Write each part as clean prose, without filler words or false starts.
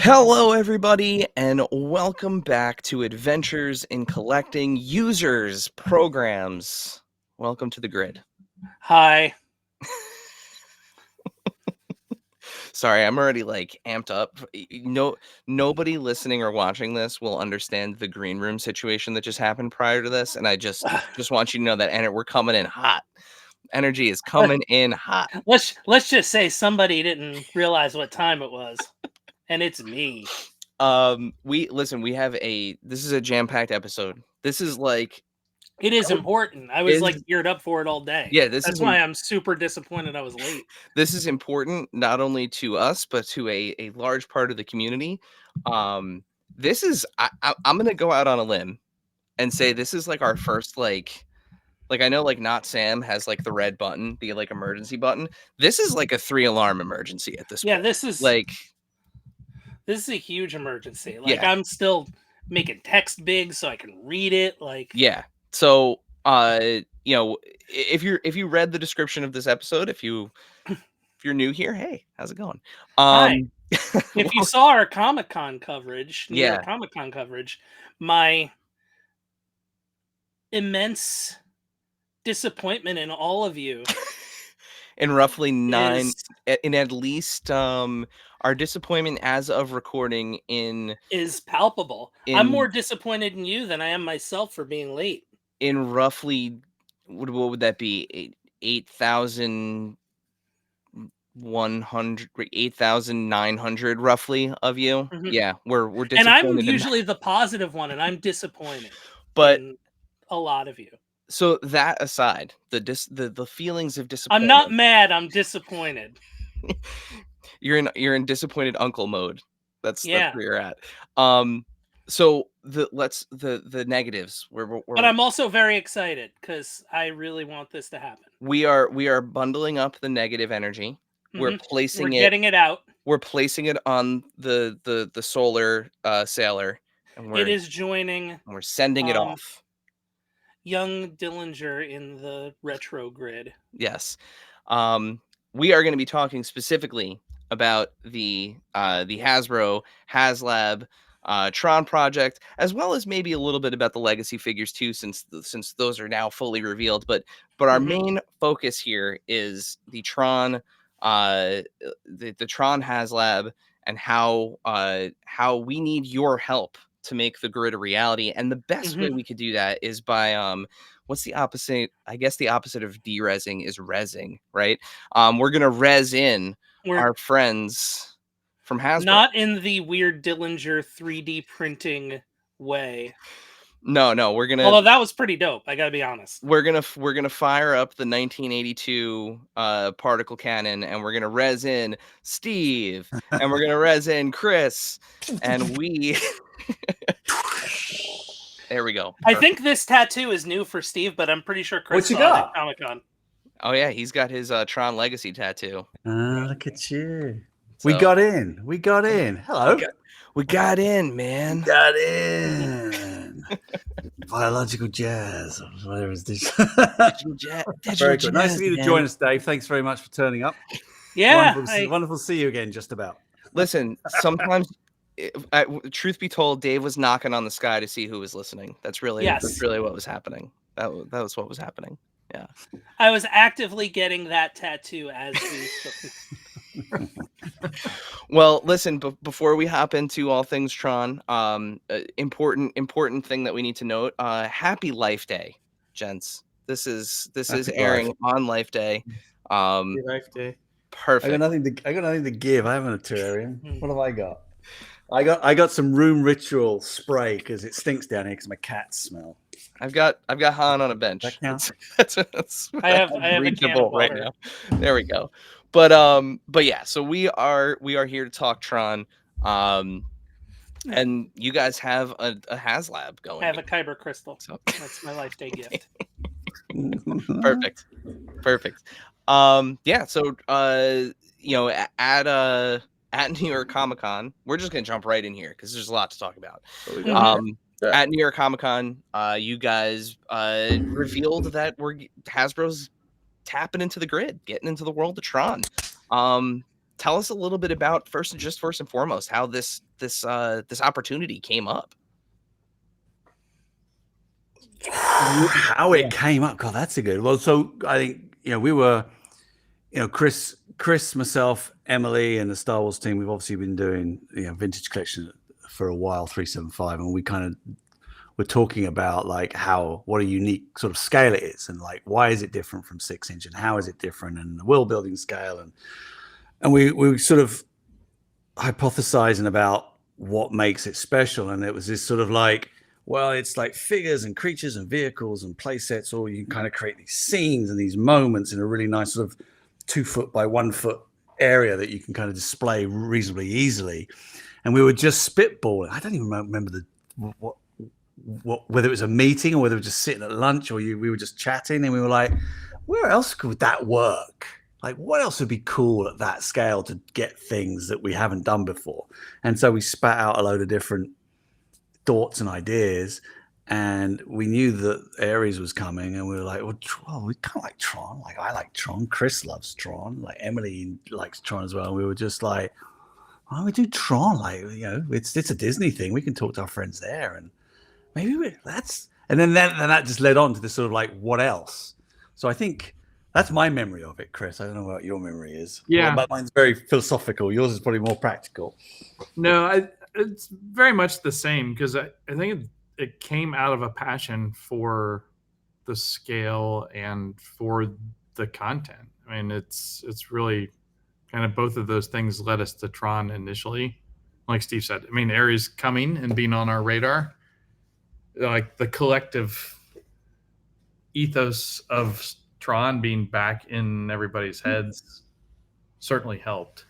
Hello, everybody, and welcome back to Adventures in Collecting Users Programs. Welcome to the grid. Hi. Sorry, I'm already like amped up. Nobody listening or watching this will understand the green room situation that just happened prior to this, and I just want you to know that we're coming in hot. Energy is coming in hot. Let's just say somebody didn't realize what time it was, and it's me. We have this is a jam-packed episode. This is like It is important. I was like geared up for it all day. Yeah, that's why I'm super disappointed I was late. This is important not only to us but to a large part of the community. This is I'm gonna go out on a limb and say this is like our first like I know like Not Sam has like the red button, the like emergency button. This is like a 3-alarm emergency at this point. This is a huge emergency. Like I'm still making text big so I can read it. Like so if you read the description of this episode, if you're new here, hey, how's it going? Hi. If you saw our Comic-Con coverage, New York Comic-Con coverage, my immense disappointment in all of you in roughly at least our disappointment as of recording is palpable. I'm more disappointed in you than I am myself for being late. In roughly what would that be? 8,900 roughly of you. Mm-hmm. Yeah, we're disappointed. And I'm usually the positive one, and I'm disappointed. But in a lot of you. So that aside, the feelings of disappointment. I'm not mad. I'm disappointed. You're in disappointed uncle mode. That's where you're at. So the negatives. But I'm also very excited because I really want this to happen. We are bundling up the negative energy. We're getting it out. We're placing it on the solar sailor, and it is joining. And we're sending it off. Young Dillinger in the retro grid. Yes. We are going to be talking specifically about the Hasbro HasLab Tron project, as well as maybe a little bit about the legacy figures too, since those are now fully revealed. But our main focus here is the Tron, the Tron HasLab, and how we need your help to make the grid a reality. And the best way we could do that is by what's the opposite? I guess the opposite of de-resing is resing, right? We're gonna res in our friends from Hasbro. Not in the weird Dillinger 3D printing way. No, we're gonna. Although that was pretty dope, I gotta be honest. We're gonna fire up the 1982 particle cannon, and we're gonna res in Steve, and we're gonna res in Chris, and we. There we go. Perfect. I think this tattoo is new for Steve, but I'm pretty sure Chris saw it at Comic-Con. Oh yeah, he's got his Tron Legacy tattoo. Look at you. So, we got in. Hello. We got in, man. Got in. Biological jazz, or whatever it's digital jazz. Very good. Nice of you to join us, Dave. Thanks very much for turning up. Yeah. Wonderful to see you again, just about. Listen, sometimes truth be told, Dave was knocking on the sky to see who was listening. That's really what was happening. That was what was happening. Yeah. I was actively getting that tattoo as we Well, listen, before we hop into all things Tron, important thing that we need to note, happy Life Day, gents. This is airing on Life Day. Life Day. Perfect. I got nothing to give. I haven't a terrarium. What have I got? I got some room ritual spray because it stinks down here because my cats smell. I've got Han on a bench. That counts. That's I have a can of right now. There we go. But yeah, so we are here to talk Tron. And you guys have a HasLab going. I have a Kyber crystal. So that's my Life Day gift. Perfect. Yeah, so at New York Comic-Con, we're just gonna jump right in here because there's a lot to talk about. At New York Comic-Con, you guys revealed that Hasbro's tapping into the grid, getting into the world of Tron. Tell us a little bit about first and foremost how this this opportunity came up? How it came up, God, that's a good. Well, so I think we were, Chris, myself, Emily, and the Star Wars team. We've obviously been doing vintage collection for a while, 375, and we kind of were talking about like what a unique sort of scale it is, and like why is it different from 6-inch, and how is it different, and the world building scale, and we were sort of hypothesizing about what makes it special, and it was this sort of like, well, it's like figures and creatures and vehicles and play sets, or you can kind of create these scenes and these moments in a really nice sort of 2 foot by 1 foot area that you can kind of display reasonably easily. And we were just spitballing. I don't even remember whether it was a meeting or whether it was just sitting at lunch, or we were just chatting, and we were like, where else could that work? Like, what else would be cool at that scale to get things that we haven't done before? And so we spat out a load of different thoughts and ideas, and we knew that Ares was coming, and we were like, well, we kind of like Tron. Like, I like Tron. Chris loves Tron. Like, Emily likes Tron as well. And we were just like, why don't we do Tron? Like, it's a Disney thing. We can talk to our friends there, and maybe and then that just led on to this sort of like, what else? So I think that's my memory of it, Chris. I don't know what your memory is. Yeah, but mine's very philosophical. Yours is probably more practical. No, it's very much the same, because I think it came out of a passion for the scale and for the content. I mean, it's really kind of both of those things led us to Tron initially. Like Steve said, I mean, Ares coming and being on our radar, like the collective ethos of Tron being back in everybody's heads certainly helped.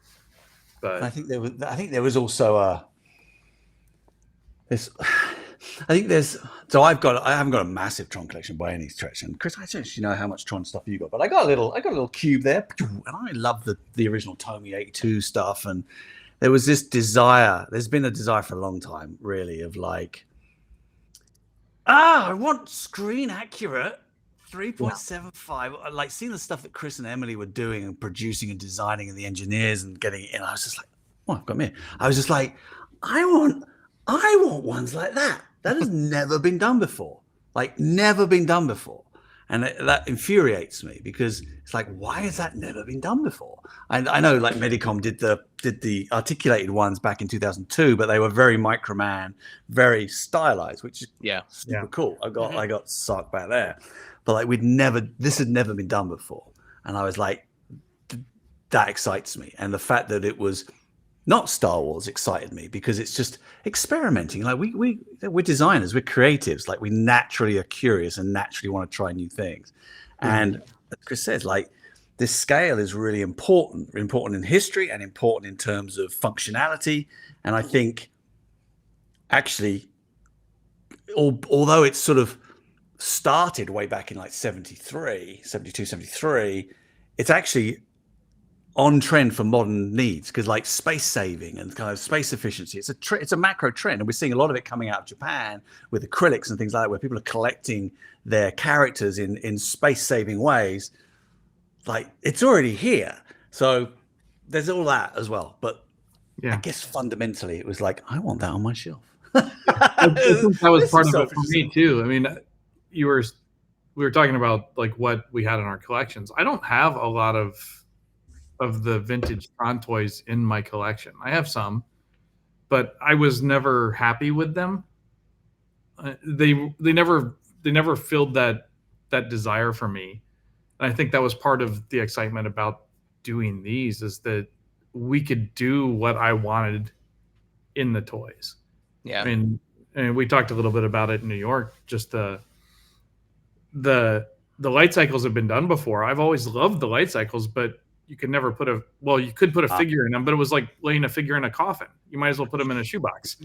But I think there was also this. I think there's. So I haven't got a massive Tron collection by any stretch. And Chris, I don't actually know how much Tron stuff you got, but I got a little cube there, and I love the original Tomy 82 stuff. And there was this desire. There's been a desire for a long time, really, of like, I want screen accurate 3.75. Like, seeing the stuff that Chris and Emily were doing and producing and designing, and the engineers and getting it in. I was just like, oh, I've got me. I was just like, I want ones like that. That has never been done before. Like, never been done before. And that infuriates me, because it's like, why has that never been done before? And I know, like, Medicom did the articulated ones back in 2002, but they were very Microman, very stylized, which is super cool. I got sucked back there. But like, this had never been done before. And I was like, that excites me. And the fact that it was not Star Wars excited me, because it's just experimenting. Like, we're designers, we're creatives. Like, we naturally are curious and naturally want to try new things. And as Chris says, like, this scale is really important in history and important in terms of functionality. And I think actually, although it's sort of started way back in like 72, 73, it's actually on trend for modern needs, because like space saving and kind of space efficiency, it's a macro trend, and we're seeing a lot of it coming out of Japan with acrylics and things like that, where people are collecting their characters in space saving ways. Like, it's already here, so there's all that as well. But I guess fundamentally it was like, I want that on my shelf. I think that was part of it for me too. I mean, we were talking about like what we had in our collections. I don't have a lot of the vintage Tron toys in my collection. I have some, but I was never happy with them. They never filled that desire for me. And I think that was part of the excitement about doing these, is that we could do what I wanted in the toys. Yeah. I mean, and we talked a little bit about it in New York, just the light cycles have been done before. I've always loved the light cycles, but you could never you could put a figure in them, but it was like laying a figure in a coffin. You might as well put them in a shoebox.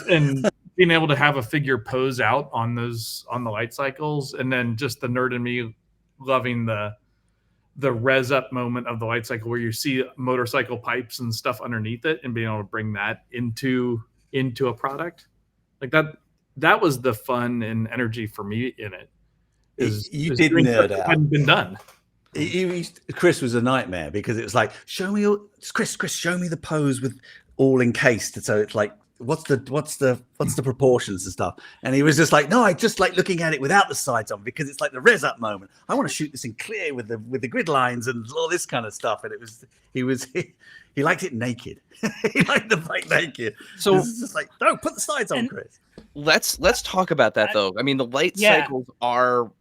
And being able to have a figure pose out on the light cycles, and then just the nerd in me loving the res up moment of the light cycle, where you see motorcycle pipes and stuff underneath it, and being able to bring that into a product like that was the fun and energy for me in it. You did nerd out. Hadn't been done. Chris was a nightmare, because it was like, Chris, show me the pose with all encased, so it's like, what's the proportions and stuff. And he was just like, no, I just like looking at it without the sides on, because it's like the res up moment. I want to shoot this in clear with the grid lines and all this kind of stuff. And he liked it naked. He liked the bike naked. So it's just like, no, put the sides on, Chris. Let's talk about that though. I mean, the light cycles are,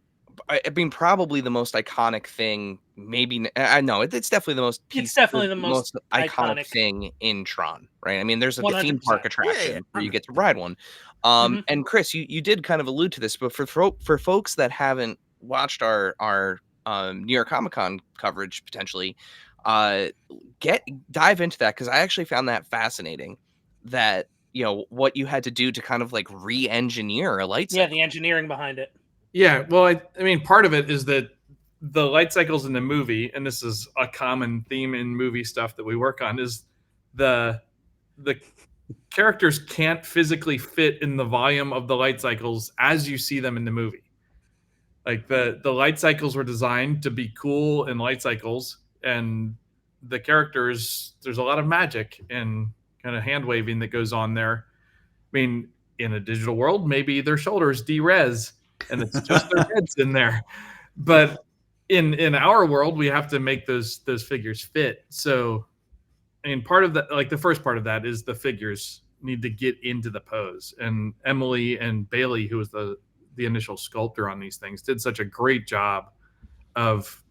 I mean, probably the most iconic thing. Maybe I know it's definitely the most. It's definitely the most iconic thing in Tron, right? I mean, there's a 100%. theme park attraction where you get to ride one. And Chris, you did kind of allude to this, but for folks that haven't watched our New York Comic Con coverage, potentially, dive into that, because I actually found that fascinating. That, you know, what you had to do to kind of like re-engineer a light cycle. Yeah, the engineering behind it. Yeah, well, I mean, part of it is that the light cycles in the movie, and this is a common theme in movie stuff that we work on, is the characters can't physically fit in the volume of the light cycles as you see them in the movie. Like the light cycles were designed to be cool and light cycles, and the characters, there's a lot of magic and kind of hand waving that goes on there. I mean, in a digital world, maybe their shoulders de-res and it's just their heads in there. But in our world, we have to make those figures fit. So, I mean, part of that, like the first part of that, is the figures need to get into the pose. And Emily and Bailey, who was the initial sculptor on these things, did such a great job of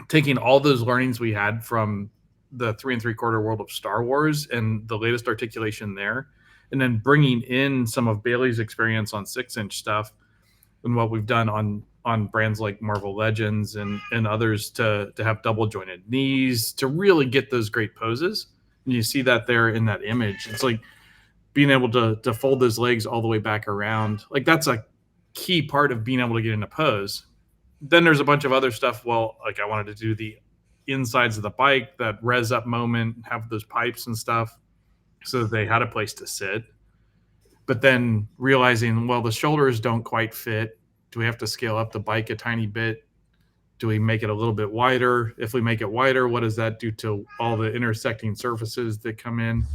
taking all those learnings we had from the 3 3/4 world of Star Wars and the latest articulation there, and then bringing in some of Bailey's experience on 6-inch stuff and what we've done on brands like Marvel Legends and others to have double jointed knees to really get those great poses. And you see that there in that image. It's like being able to fold those legs all the way back around. Like that's a key part of being able to get into pose. Then there's a bunch of other stuff. Well, like I wanted to do the insides of the bike, that res up moment, have those pipes and stuff so that they had a place to sit. But then realizing, well, the shoulders don't quite fit. Do we have to scale up the bike a tiny bit? Do we make it a little bit wider? If we make it wider, what does that do to all the intersecting surfaces that come in?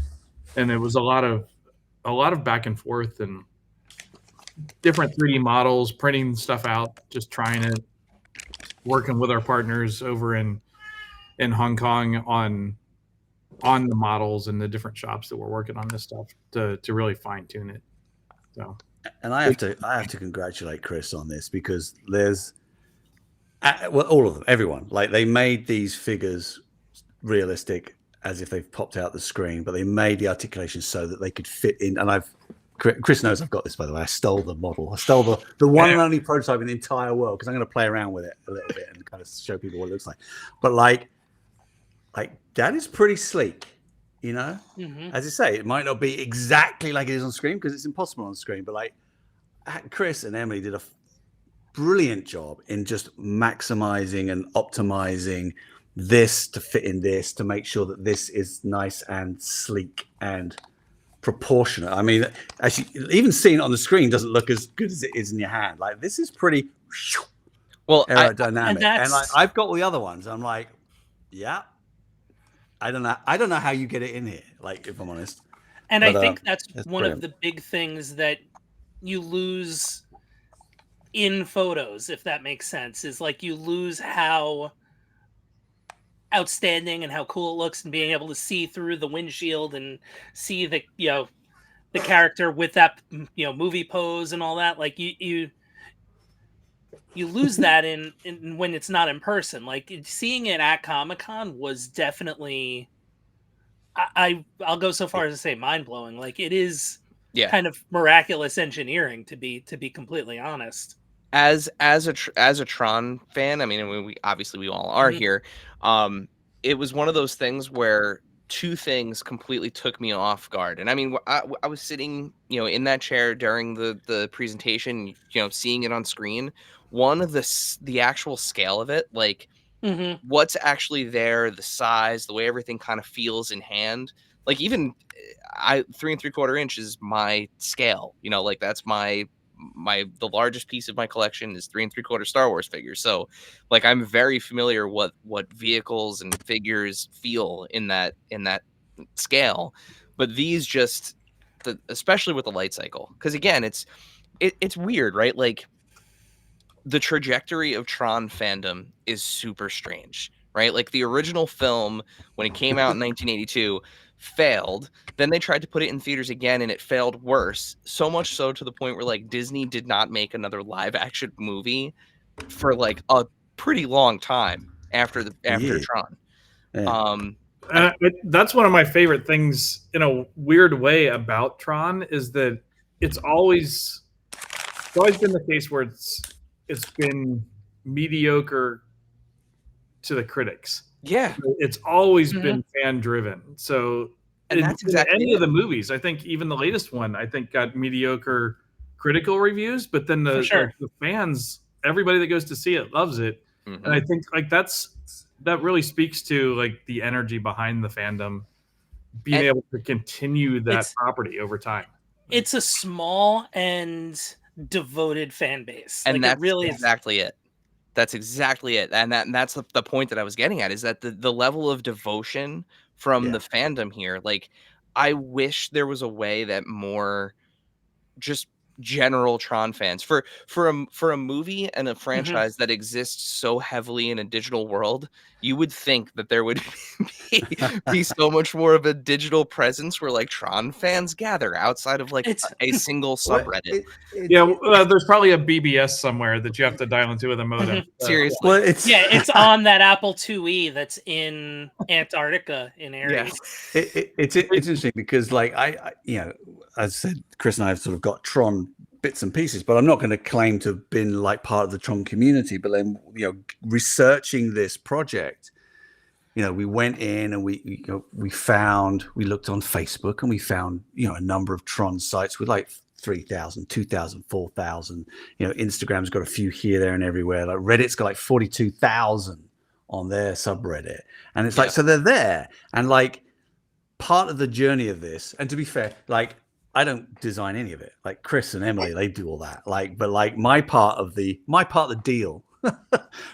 And it was a lot of back and forth and different 3D models, printing stuff out, just trying it, working with our partners over in Hong Kong on the models and the different shops that we're working on this stuff to really fine tune it. So, and I have to congratulate Chris on this, because there's all of them, everyone, like they made these figures realistic as if they've popped out the screen, but they made the articulation so that they could fit in. And Chris knows I've got this, by the way. I stole the model. I stole the one and only prototype in the entire world, because I'm going to play around with it a little bit and kind of show people what it looks like. But like that is pretty sleek, you know. As you say, it might not be exactly like it is on screen, because it's impossible on screen, but like Chris and Emily did a brilliant job in just maximizing and optimizing this to fit in this, to make sure that this is nice and sleek and proportionate. I mean, actually, even seeing it on the screen doesn't look as good as it is in your hand. Like this is pretty well aerodynamic, and like, I've got all the other ones. I'm like, yeah, I don't know how you get it in here. Like, if I'm honest. And I think that's one of the big things that you lose in photos, if that makes sense, is like you lose how outstanding and how cool it looks, and being able to see through the windshield and see the the character with that movie pose and all that. Like you lose that in when it's not in person. Like seeing it at Comic-Con was definitely, I'll go so far as to say mind-blowing. Like it is kind of miraculous engineering, to be completely honest. As a Tron fan, I mean, we obviously we all are here. It was one of those things where two things completely took me off guard. And I mean, I was sitting, in that chair during the presentation, seeing it on screen. One of the actual scale of it, like what's actually there, the size, the way everything kind of feels in hand. Like even 3 3/4 inch is my scale. Like that's the largest piece of my collection is 3 3/4 Star Wars figures. So like I'm very familiar what vehicles and figures feel in that scale, but these just especially with the light cycle, because again, it's weird, right? Like the trajectory of Tron fandom is super strange, right? Like the original film, when it came out in 1982, failed. Then they tried to put it in theaters again and it failed worse. So much so to the point where like Disney did not make another live action movie for like a pretty long time after Yeah. Tron. Yeah. That's one of my favorite things in a weird way about Tron is that it's always been the case where it's been mediocre to the critics. Yeah. It's always been fan driven. So and that's exactly any of the movies, I think even the latest one, I think got mediocre critical reviews, but then the fans, everybody that goes to see it loves it. And I think like that really speaks to like the energy behind the fandom being able to continue that property over time. It's a small and devoted fan base, and like, that's it really exactly it. That's exactly it, and that's the point that I was getting at, is that the level of devotion from the fandom here, like I wish there was a way that more just general Tron fans for a movie and a franchise that exists so heavily in a digital world, you would think that there would be so much more of a digital presence where like Tron fans gather outside of like a single subreddit. There's probably a BBS somewhere that you have to dial into with a modem. Seriously. Well, it's on that Apple IIe that's in Antarctica in Aries. It's interesting because like I as I said, Chris and I have sort of got Tron bits and pieces, but I'm not going to claim to have been like part of the Tron community. But then, researching this project, we went in and we looked on Facebook and we found, a number of Tron sites with like 3,000, 2,000, 4,000. Instagram's got a few here, there, and everywhere. Like Reddit's got like 42,000 on their subreddit, and it's like, so they're there, and like part of the journey of this. And to be fair, like I don't design any of it. Like Chris and Emily, they do all that. But my part of the deal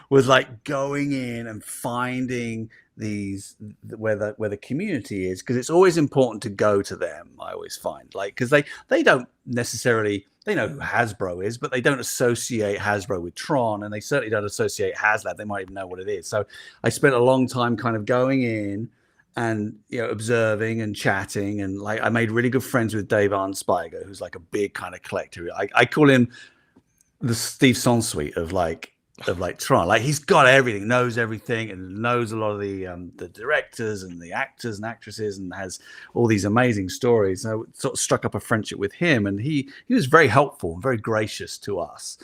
was like going in and finding these where the community is, because it's always important to go to them. I always find, like, because they don't necessarily, they know who Hasbro is, but they don't associate Hasbro with Tron, and they certainly don't associate HasLab. They might even know what it is. So I spent a long time kind of going in and observing and chatting, and like I made really good friends with Dave Arnspiger, who's like a big kind of collector. I call him the Steve Sansweet of Tron. Like he's got everything, knows everything, and knows a lot of the directors and the actors and actresses, and has all these amazing stories. So I sort of struck up a friendship with him, and he was very helpful and very gracious to us,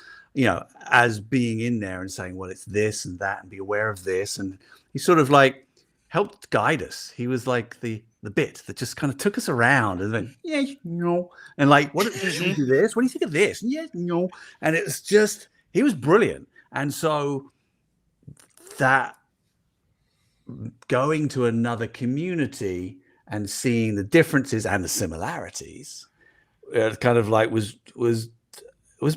as being in there and saying, well, it's this and that, and be aware of this. And he sort of like helped guide us. He was like the bit that just kind of took us around and then, and like, what should we do this? What do you think of this? And it was just, he was brilliant. And so that going to another community and seeing the differences and the similarities, kind of like was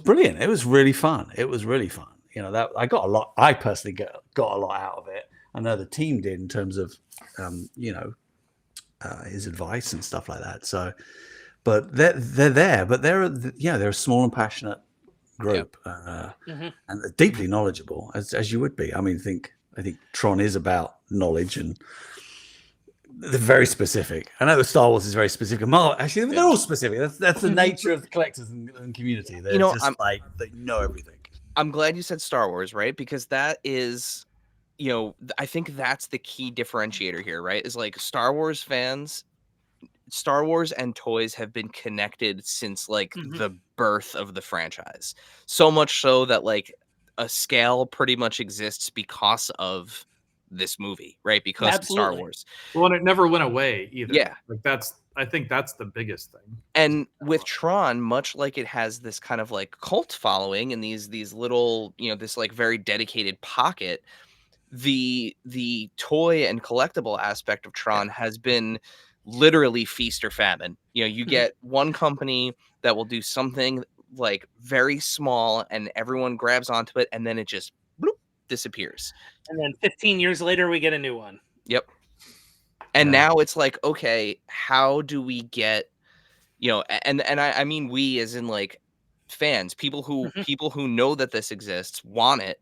brilliant. It was really fun. That I personally got a lot out of it. I know the team did, in terms of, his advice and stuff like that. So, but they're there, but they're a small and passionate group, and they're deeply knowledgeable, as you would be. I mean, I think Tron is about knowledge, and they're very specific. I know the Star Wars is very specific. Actually, they're all specific. That's the nature of the collectors and community. They're just like, they know everything. I'm glad you said Star Wars, right? Because that is, I think that's the key differentiator here, right? Is like Star Wars fans, Star Wars and toys have been connected since like the birth of the franchise. So much so that like a scale pretty much exists because of this movie, right? Because of Star Wars. Well, and it never went away either. Yeah. Like I think that's the biggest thing. And with Tron, much like it has this kind of like cult following and these little, this like very dedicated pocket, the toy and collectible aspect of Tron has been literally feast or famine. You get one company that will do something like very small and everyone grabs onto it, and then it just disappears. And then 15 years later, we get a new one. Yep. And Yeah. now it's like, okay, how do we get, and I mean we as in like fans, people Mhm. who know that this exists, want it.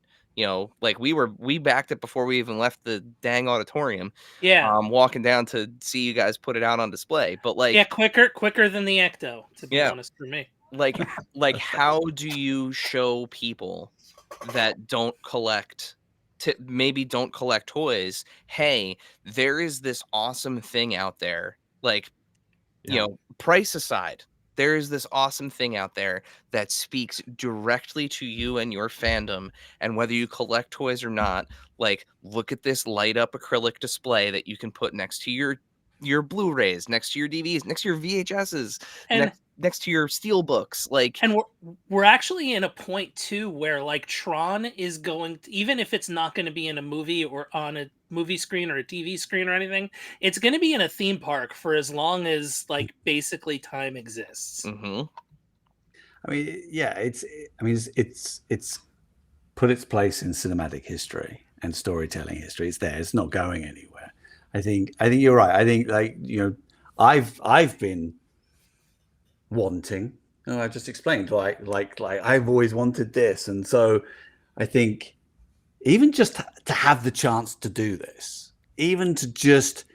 Like we backed it before we even left the dang auditorium, Yeah. walking down to see you guys put it out on display. But Yeah, like, quicker than the Ecto, to be yeah, honest, for me. like how do you show people that maybe don't collect toys, hey, there is this awesome thing out there, like, Yeah. price aside, there is this awesome thing out there that speaks directly to you and your fandom. And whether you collect toys or not, like, look at this light up acrylic display that you can put next to your Blu-rays, next to your DVDs, next to your VHSs, And next to your steel books. Like, and we're actually in a point too where like Tron is going to, even if it's not going to be in a movie or on a movie screen or a TV screen or anything, it's going to be in a theme park for as long as like basically time exists. mhm. I mean, yeah, it's put its place in cinematic history and storytelling history. It's there. It's not going anywhere. I think you're right. I think like I've been wanting. I just explained like I've always wanted this, and so I think even just to have the chance to do this, even to just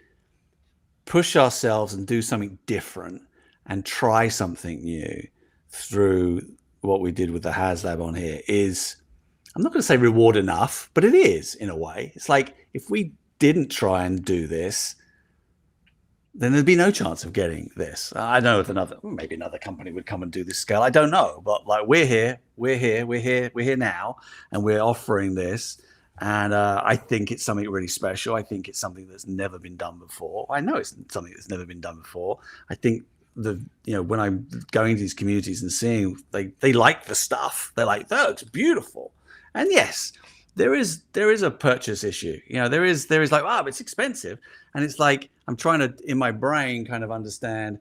push ourselves and do something different and try something new through what we did with the HasLab on here is, I'm not going to say reward enough, but it is in a way. It's like if we didn't try and do this, then there'd be no chance of getting this. I know maybe another company would come and do this scale. I don't know, but like we're here now, and we're offering this. And I think it's something really special. I think it's something that's never been done before. I know it's something that's never been done before. I think when I'm going to these communities and seeing they like the stuff, they're like, that looks beautiful. And yes, there is a purchase issue. There is like, wow, it's expensive. And it's like, I'm trying to, in my brain, kind of understand,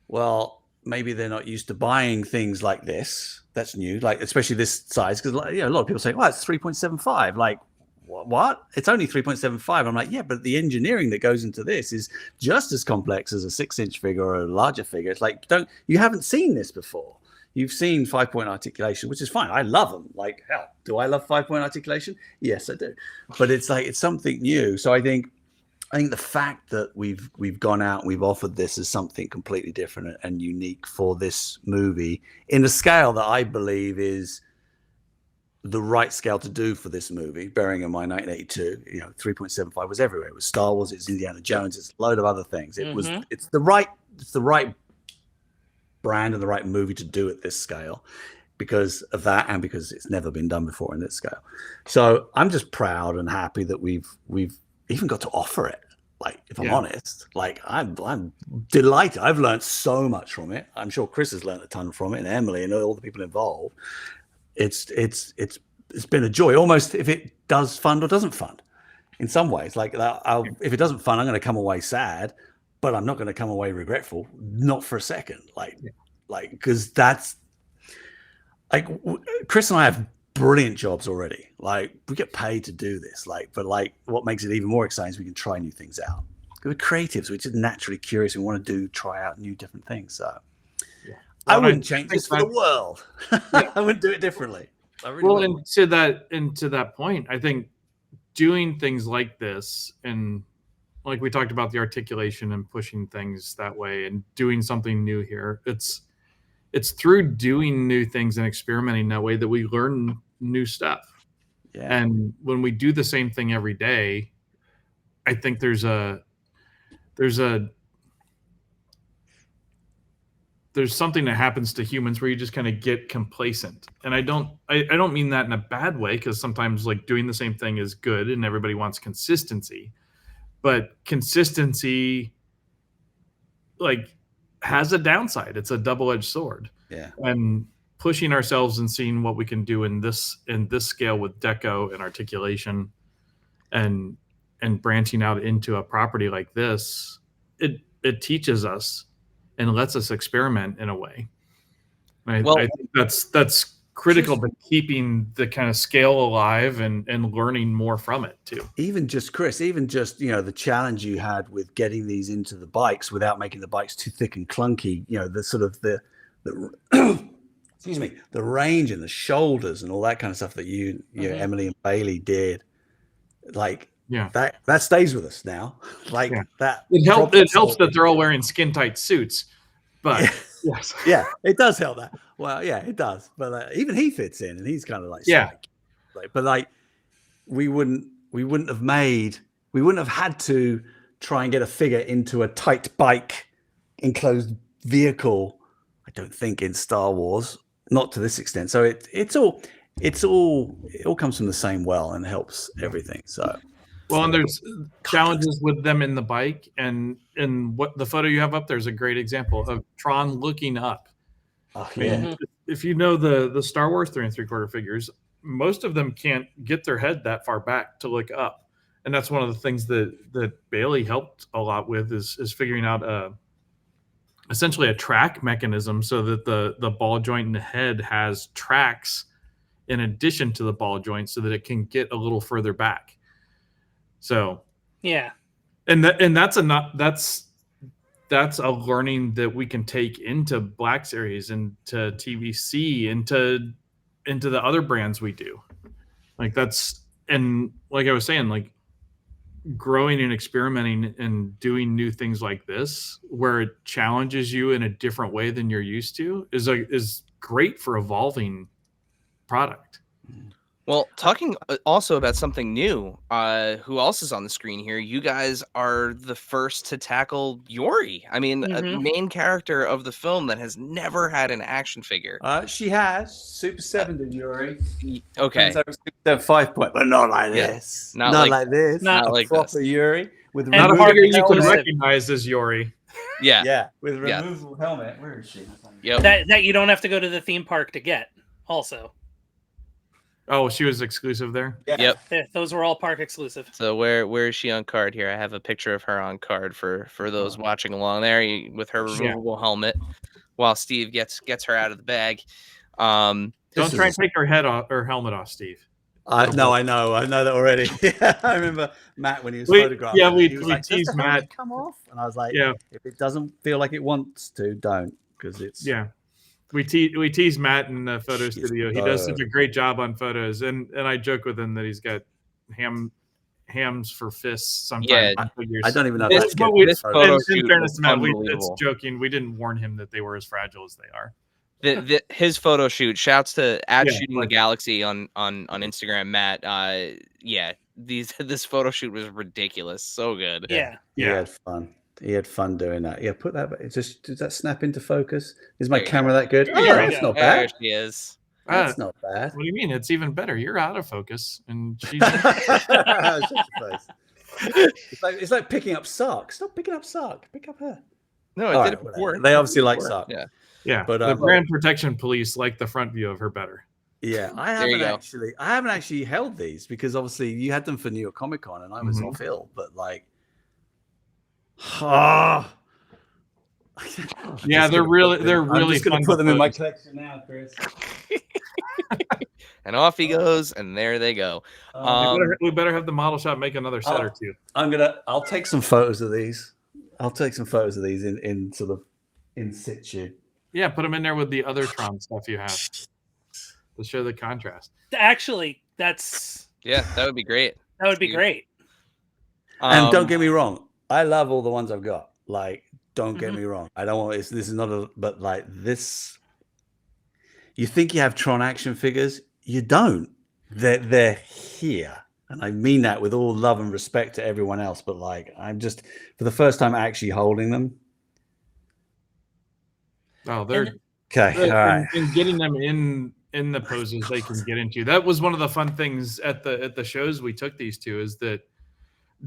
well, maybe they're not used to buying things like this. That's new, like especially this size, because a lot of people say, well, it's 3.75. Like, what? It's only 3.75. I'm like, yeah, but the engineering that goes into this is just as complex as a 6-inch figure or a larger figure. It's like, you haven't seen this before. You've seen 5-point articulation, which is fine. I love them. Like, hell, do I love 5-point articulation? Yes, I do. But it's like, it's something new. So I think the fact that we've gone out and we've offered this as something completely different and unique for this movie in a scale that I believe is the right scale to do for this movie, bearing in mind 1982, 3.75 was everywhere. It was Star Wars, it's Indiana Jones, it's a load of other things. It's the right brand and the right movie to do at this scale because of that, and because it's never been done before in this scale. So I'm just proud and happy that we've even got to offer it. Like, if I'm honest, like I'm delighted. I've learned so much from it. I'm sure Chris has learned a ton from it, and Emily and all the people involved. It's been a joy, almost, if it does fund or doesn't fund in some ways. Like, if it doesn't fund, I'm going to come away sad, but I'm not going to come away regretful, not for a second. Like because that's like, Chris and I have brilliant jobs already. Like, we get paid to do this. But what makes it even more exciting is we can try new things out. We're creatives. We're just naturally curious. We want to try out new different things. So I wouldn't change this for the world. I wouldn't do it differently. And to that point, I think doing things like this, and like we talked about the articulation and pushing things that way and doing something new here, it's through doing new things and experimenting that way that we learn new stuff. Yeah. And when we do the same thing every day, I think there's something that happens to humans where you just kind of get complacent. And I don't mean that in a bad way, because sometimes like doing the same thing is good and everybody wants consistency, but consistency like has a downside. It's a double-edged sword. Yeah. And pushing ourselves and seeing what we can do in this scale with deco and articulation and branching out into a property like this, it teaches us and lets us experiment in a way. I think that's critical to keeping the kind of scale alive and learning more from it too. Even just the challenge you had with getting these into the bikes without making the bikes too thick and clunky, the sort of the excuse me, the range and the shoulders and all that kind of stuff that you Emily and Bailey did, like that stays with us now. Like that it helps that they're all wearing skin tight suits, but yes, it does help that. Well, yeah, it does. But even he fits in, and he's kind of like but like we wouldn't have had to try and get a figure into a tight bike enclosed vehicle. I don't think in Star Wars, not to this extent. So it all comes from the same well and helps everything. So. Well, and there's challenges with them in the bike, and what the photo you have up there is a great example of Tron looking up. Oh, yeah. If you know the Star Wars 3 3/4 figures, most of them can't get their head that far back to look up, and that's one of the things that Bailey helped a lot with is figuring out essentially a track mechanism so that the ball joint in the head has tracks in addition to the ball joint, so that it can get a little further back. So and that's a learning that we can take into Black Series and to TVC into the other brands we do. Like and like I was saying, like growing and experimenting and doing new things like this, where it challenges you in a different way than you're used to, is great for evolving product. Well, talking also about something new, who else is on the screen here? You guys are the first to tackle Yori. I mean, a main character of the film that has never had an action figure. She has Super 7 to Yori. Okay. Super 7 5-point, but not like this. Not like this. Not like proper this. Yori with Not a removable figure you can helmet. recognize as Yori. Yeah. With removable helmet. Where is she? Yep. That you don't have to go to the theme park to get. Also. Oh, she was exclusive there? Yeah. Yep. Those were all park exclusive. So where is she on card here? I have a picture of her on card for those watching along there with her removable helmet while Steve gets her out of the bag. Don't try and take her helmet off, Steve. No, I know that already. I remember Matt when he was photographed. Yeah, we like, teased does the Matt. helmet come off? And I was like, if it doesn't feel like it wants to, don't, because it's We tease Matt in the photo studio. He does such a great job on photos, and I joke with him that he's got hams for fists sometimes. Yeah, I don't even know. This photo shoot in fairness was to Matt, it's unbelievable. joking. We didn't warn him that they were as fragile as they are. His photo shoot. Shouts to @shooting the galaxy on Instagram, Matt. This photo shoot was ridiculous. So good. Yeah. He had fun. He had fun doing that. Yeah, put that. Does that snap into focus? Is my camera that good? There you go. That's not bad. There she is. That's not bad. What do you mean? It's even better. You're out of focus, and she's. Shut your face. It's like picking up Sark. Stop picking up Sark. Pick up her. No, I did it before. They obviously like Sark. Yeah, but the brand protection police like the front view of her better. Yeah, I haven't actually held these because obviously you had them for New York Comic Con and I was off ill, but like, they're really I'm just fun gonna put them in my collection now, Chris. And off he goes, and there they go. We better have the model shop make another set or two. I'll take some photos of these. In sort of in situ. Yeah, put them in there with the other Tron stuff you have to show the contrast. Actually, that would be great. That would be great. And don't get me wrong, I love all the ones I've got. Like, don't get me wrong. I don't want this is not but like this. You think you have Tron action figures? You don't. They're here. And I mean that with all love and respect to everyone else, but like I'm just for the first time actually holding them. Oh, they're okay. All right. And getting them in the poses they can get into. That was one of the fun things at the shows we took these to, is that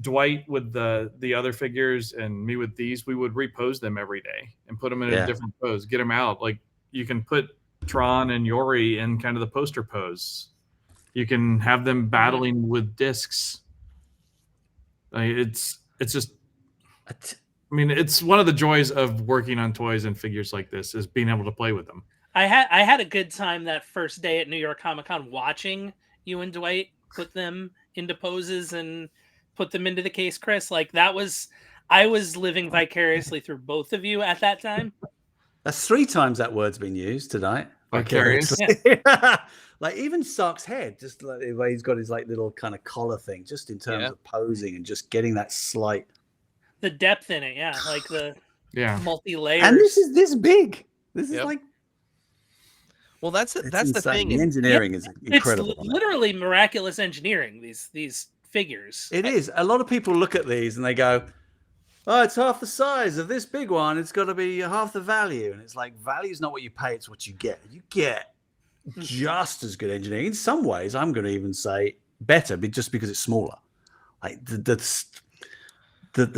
Dwight with the other figures and me with these, we would repose them every day and put them in a different pose, get them out. Like you can put Tron and Yori in kind of the poster pose. You can have them battling with discs. It's just, I mean, it's one of the joys of working on toys and figures like this is being able to play with them. I had a good time that first day at New York Comic Con watching you and Dwight put them into poses and put them into the case, Chris. Like I was living vicariously through both of you at that time. That's 3 times that word's been used tonight. Vicarious. Like even Sark's head, just like the way he's got his like little kind of collar thing, just in terms of posing and just getting that slight. The depth in it, yeah, like the multi-layers. And this is this big. This is like. Well, that's the thing. The engineering is incredible. It's literally miraculous engineering. These figures. It is. A lot of people look at these and they go, "Oh, it's half the size of this big one. It's got to be half the value." And it's like, value is not what you pay; it's what you get. You get just as good engineering. In some ways, I'm going to even say better, just because it's smaller. Like the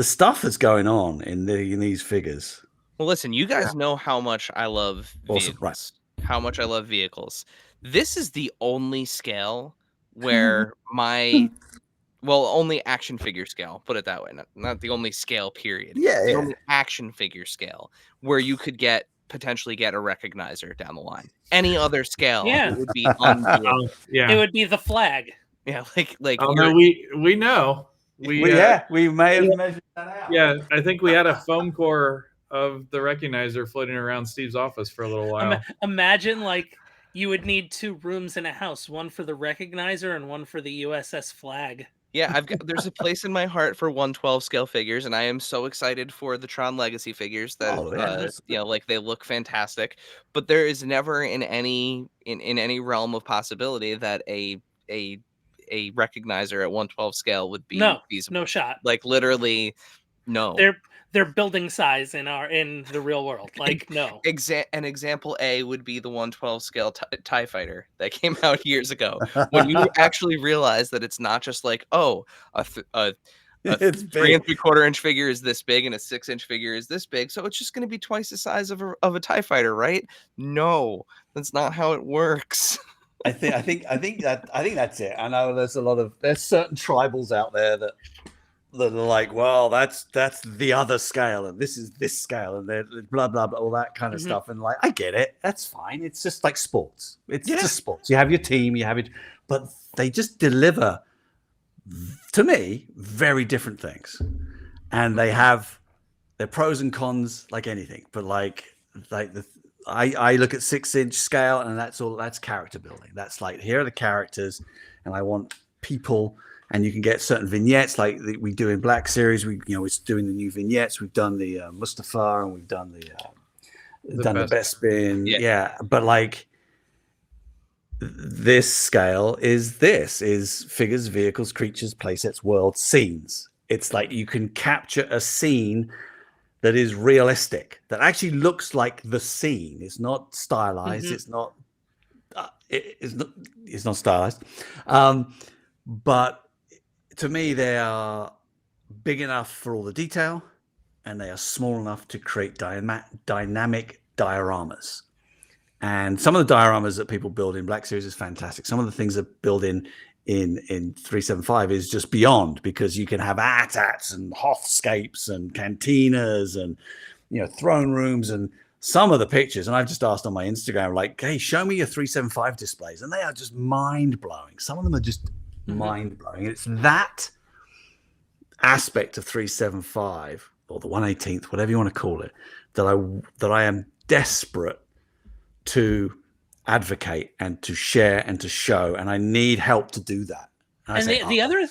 stuff that's going on in these figures. Well, listen, you guys know how much I love vehicles. Right. How much I love vehicles. This is the only scale where only action figure scale, put it that way. Not the only scale, period. The only action figure scale where you could potentially get a recognizer down the line. Any other scale, it would be unbelievable. It would be the flag. Yeah, like oh, no, we know. We may have measured that out. Yeah, I think we had a foam core of the recognizer floating around Steve's office for a little while. Imagine like you would need 2 rooms in a house, one for the recognizer and one for the USS flag. Yeah, there's a place in my heart for 1/12 scale figures, and I am so excited for the Tron Legacy figures that like they look fantastic. But there is never in any realm of possibility that a recognizer at 1/12 scale would be feasible. No shot. Like literally, no. They're building size in the real world. Like no. An example A would be the 1/12 scale TIE fighter that came out years ago. When you actually realize that it's not just like, oh, a 3 3/4 inch figure is this big and a 6 inch figure is this big, so it's just going to be twice the size of a TIE fighter, right? No, that's not how it works. I think that's it. I know there's certain tribals out there that are like, well, that's the other scale, and this is this scale, and blah blah blah, all that kind of stuff. And like, I get it. That's fine. It's just like sports. It's just sports. You have your team, you have it, but they just deliver, to me, very different things, and they have their pros and cons, like anything. But I look at 6 inch scale, and that's character building. That's like, here are the characters, and I want people. And you can get certain vignettes like we do in Black Series. We're doing the new vignettes. We've done the Mustafar, and we've done the Bespin. Yeah. But like this scale is figures, vehicles, creatures, playsets, worlds, scenes. It's like you can capture a scene that is realistic, that actually looks like the scene. It's not stylized. It's not. It's not stylized. But to me, they are big enough for all the detail, and they are small enough to create dynamic dioramas. And some of the dioramas that people build in Black Series is fantastic. Some of the things that build in 375 is just beyond, because you can have AT-ATs and Hothscapes and cantinas and throne rooms, and some of the pictures. And I've just asked on my Instagram, like, hey, show me your 375 displays, and they are just mind blowing. Some of them are just mind-blowing. It's that aspect of 375 or the 1/18th, whatever you want to call it, that I am desperate to advocate and to share and to show, and I need help to do that.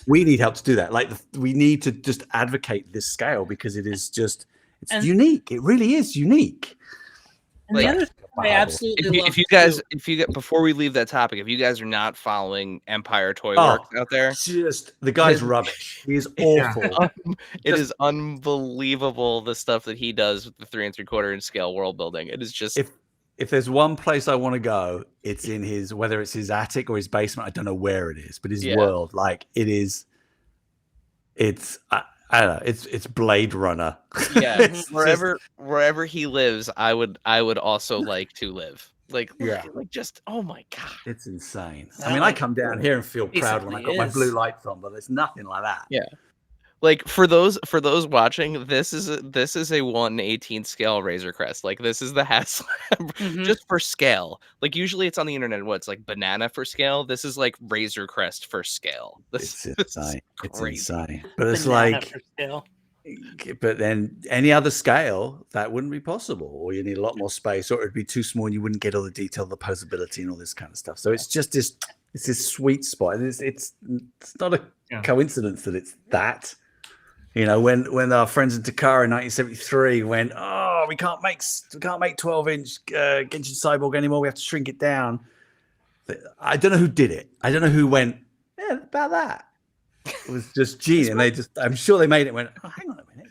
We need help to do that. Like we need to just advocate this scale, because it's unique. It really is unique. And the other thing I absolutely love. Before we leave that topic, if you guys are not following Empire Toy Works out there, just the guy's rubbish. He is awful. It is unbelievable the stuff that he does with the 3 3/4 inch scale world building. It is just. If there's one place I want to go, it's in whether it's his attic or his basement. I don't know where it is, but his world, like it is. I don't know. It's Blade Runner. Yeah, wherever he lives, I would also like to live. Like just oh my god, it's insane. I mean, I come down here and feel proud when I got my blue lights on, but there's nothing like that. Yeah. Like for those watching, this is a 1/18 scale Razor Crest. Like this is the HasLab just for scale. Like usually it's on the internet. What's like banana for scale? This is like Razor Crest for scale. It's This is insane. It's crazy. insane. But it's Banana like, for scale. but then any other scale that wouldn't be possible, or you need a lot more space, or it'd be too small and you wouldn't get all the detail, the posability, and all this kind of stuff. So it's just this sweet spot. And it's not a coincidence that it's that. You know, when our friends in Takara in 1973 went, oh, we can't make 12-inch Genshin Cyborg anymore. We have to shrink it down. I don't know who did it. I don't know who went, yeah, about that. It was just genius. And I'm sure they made it and went, oh, hang on a minute.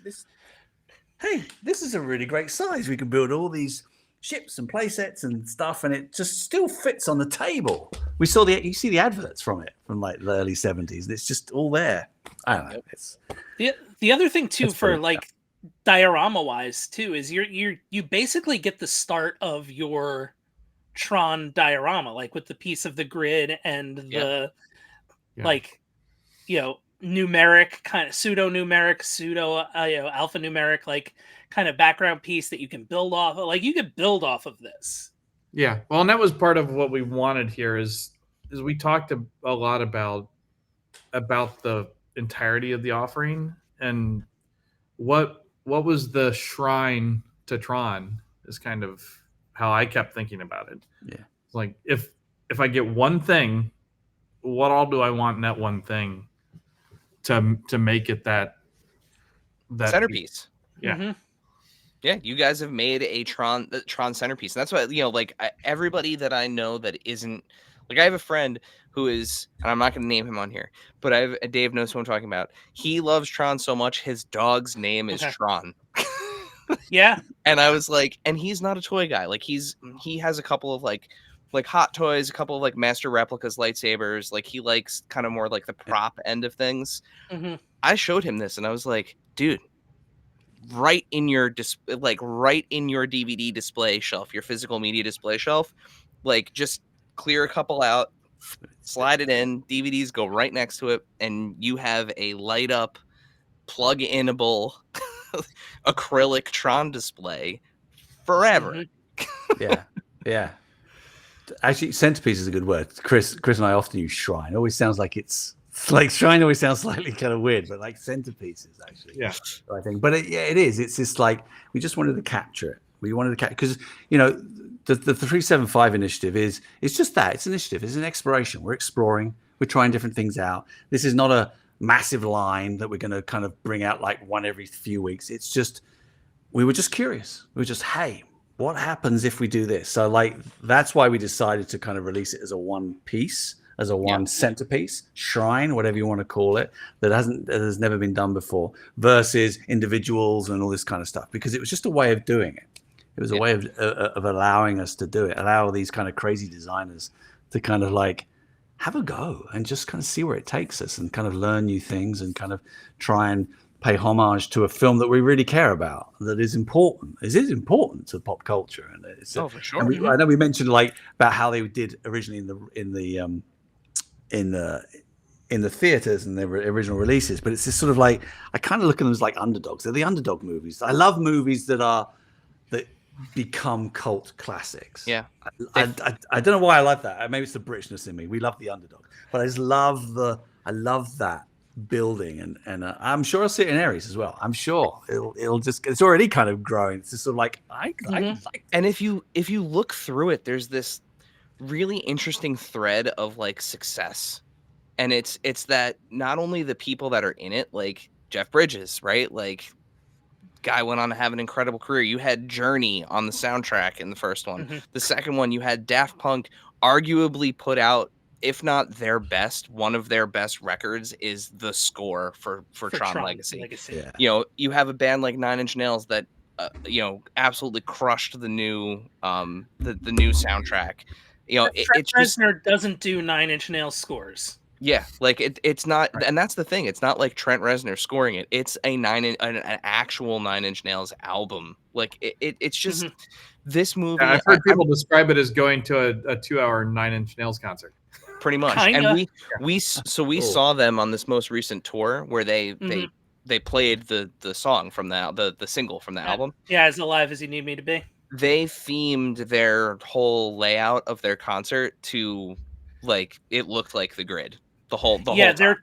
This is a really great size. We can build all these ships and play sets and stuff, and it just still fits on the table. You see the adverts from it from like the early 70s, and it's just all there. I don't know. It's the other thing too for like diorama wise too is you basically get the start of your Tron diorama, like with the piece of the grid and the like, you know, numeric kind of pseudo alphanumeric like kind of background piece that you can build off of. Like you could build off of this. Yeah, well, and that was part of what we wanted here is we talked a lot about the entirety of the offering, and what was the shrine to Tron is kind of how I kept thinking about it. Yeah, like if I get one thing, what all do I want in that one thing to make it that centerpiece? Yeah. Mm-hmm. Yeah, you guys have made a Tron centerpiece. And that's why, you know, like everybody that I know that isn't like, I have a friend who is, and I'm not going to name him on here, but Dave knows who I'm talking about. He loves Tron so much, his dog's name is Tron. Yeah. And I was like, and he's not a toy guy. Like he has a couple of like hot toys, a couple of like master replicas, lightsabers. Like he likes kind of more like the prop end of things. Mm-hmm. I showed him this and I was like, dude, right in your DVD display shelf, your physical media display shelf, like just clear a couple out, slide it in, DVDs go right next to it, and you have a light up, plug-inable acrylic Tron display forever. Mm-hmm. Yeah. Actually, centerpiece is a good word. Chris and I often use shrine. It always sounds like it's like shrine always sounds slightly kind of weird, but like centerpiece is actually I think. But it is. It's just like we just wanted to capture it. We wanted to capture because you know the 375 initiative is just that. It's an initiative. It's an exploration. We're exploring. We're trying different things out. This is not a massive line that we're going to kind of bring out like one every few weeks. It's just we were just curious. We were just, hey, what happens if we do this? So like that's why we decided to kind of release it as a one piece, as a one centerpiece, shrine, whatever you want to call it, that has never been done before, versus individuals and all this kind of stuff, because it was just a way of doing it. It was a way of allowing us to do it, allow these kind of crazy designers to kind of like have a go and just kind of see where it takes us and kind of learn new things and kind of try and pay homage to a film that we really care about, that is important. It is important to pop culture, and it's for sure. And I know we mentioned like about how they did originally in the theaters and their original releases, but it's just sort of like I kind of look at them as like underdogs. They're the underdog movies. I love movies that become cult classics. Yeah, I don't know why I like that. Maybe it's the Britishness in me. We love the underdog, but I just love that building, and I'm sure I'll see it in Aries as well. I'm sure it's already kind of growing. It's just sort of like I like. And if you look through it, there's this really interesting thread of like success, and it's that not only the people that are in it, like Jeff Bridges, right? Like guy went on to have an incredible career. You had Journey on the soundtrack in the first one. Mm-hmm. The second one, you had Daft Punk arguably put out, if not their best, one of their best records is the score for Tron Legacy. Yeah. You know, you have a band like Nine Inch Nails that you know, absolutely crushed the new the new soundtrack. You know, Trent Reznor doesn't do Nine Inch Nails scores. Yeah, like it's not, and that's the thing. It's not like Trent Reznor scoring it. It's an actual Nine Inch Nails album. Like it's just this movie. Yeah, I've heard people describe it as going to a 2-hour Nine Inch Nails concert. Pretty much. Kinda. And we saw them on this most recent tour where they they played the song from the single from the album. Yeah, As Alive As You Need Me to Be. They themed their whole layout of their concert to like it looked like the grid the whole time. They're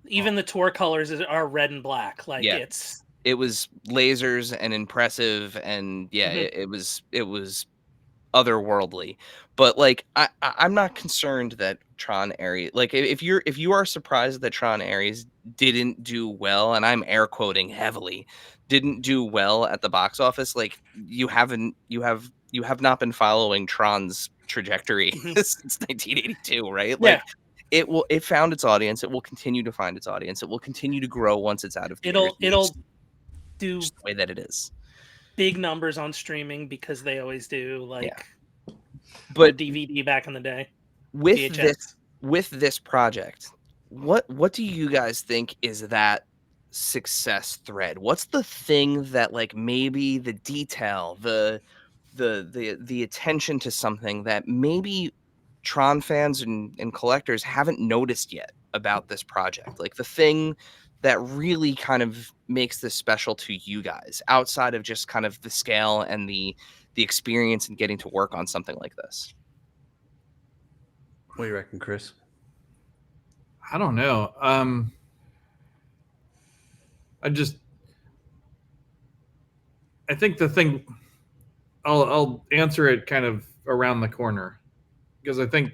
even the tour colors are red and black. Like Yeah. It was lasers and impressive, and yeah, it was otherworldly. But like I'm not concerned that Tron Ares, like if you are surprised that Tron Ares didn't do well, and I'm air quoting heavily, didn't do well at the box office, like you have not been following Tron's trajectory since 1982, right? Like it found its audience, it will continue to find its audience, it will continue to grow once it's out of theaters. It'll do just the way that it is. Big numbers on streaming because they always do, like but DVD back in the day. With VHS. this project, what do you guys think is that success thread? What's the thing that like maybe the detail, the attention to something that maybe Tron fans and collectors haven't noticed yet about this project? Like the thing that really kind of makes this special to you guys outside of just kind of the scale and the experience and getting to work on something like this. What do you reckon, Chris? I don't know. I think the thing, I'll answer it kind of around the corner, because I think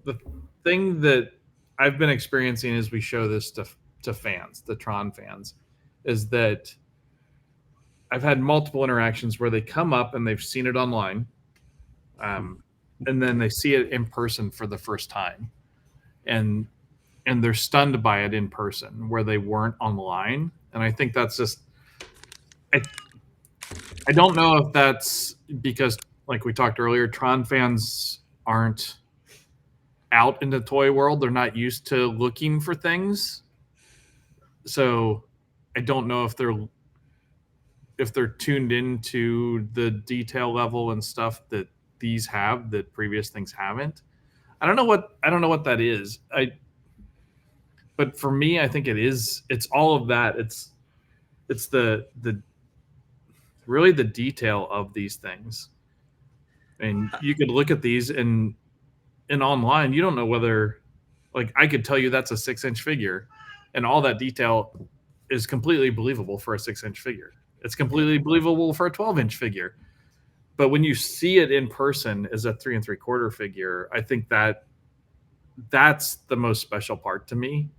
the thing that I've been experiencing as we show this to fans, the Tron fans, is that I've had multiple interactions where they come up and they've seen it online, and then they see it in person for the first time, and they're stunned by it in person where they weren't online. And I think that's just, I don't know if that's because, like we talked earlier, Tron fans aren't out in the toy world. They're not used to looking for things. So I don't know if they're tuned into the detail level and stuff that these have that previous things haven't. I don't know what that is. But for me, I think it's all of that. It's the really the detail of these things. And you could look at these and online, you don't know whether, like, I could tell you that's a 6-inch figure, and all that detail is completely believable for a 6-inch figure. It's completely believable for a 12-inch figure. But when you see it in person as a 3 3/4 figure, I think that's the most special part to me,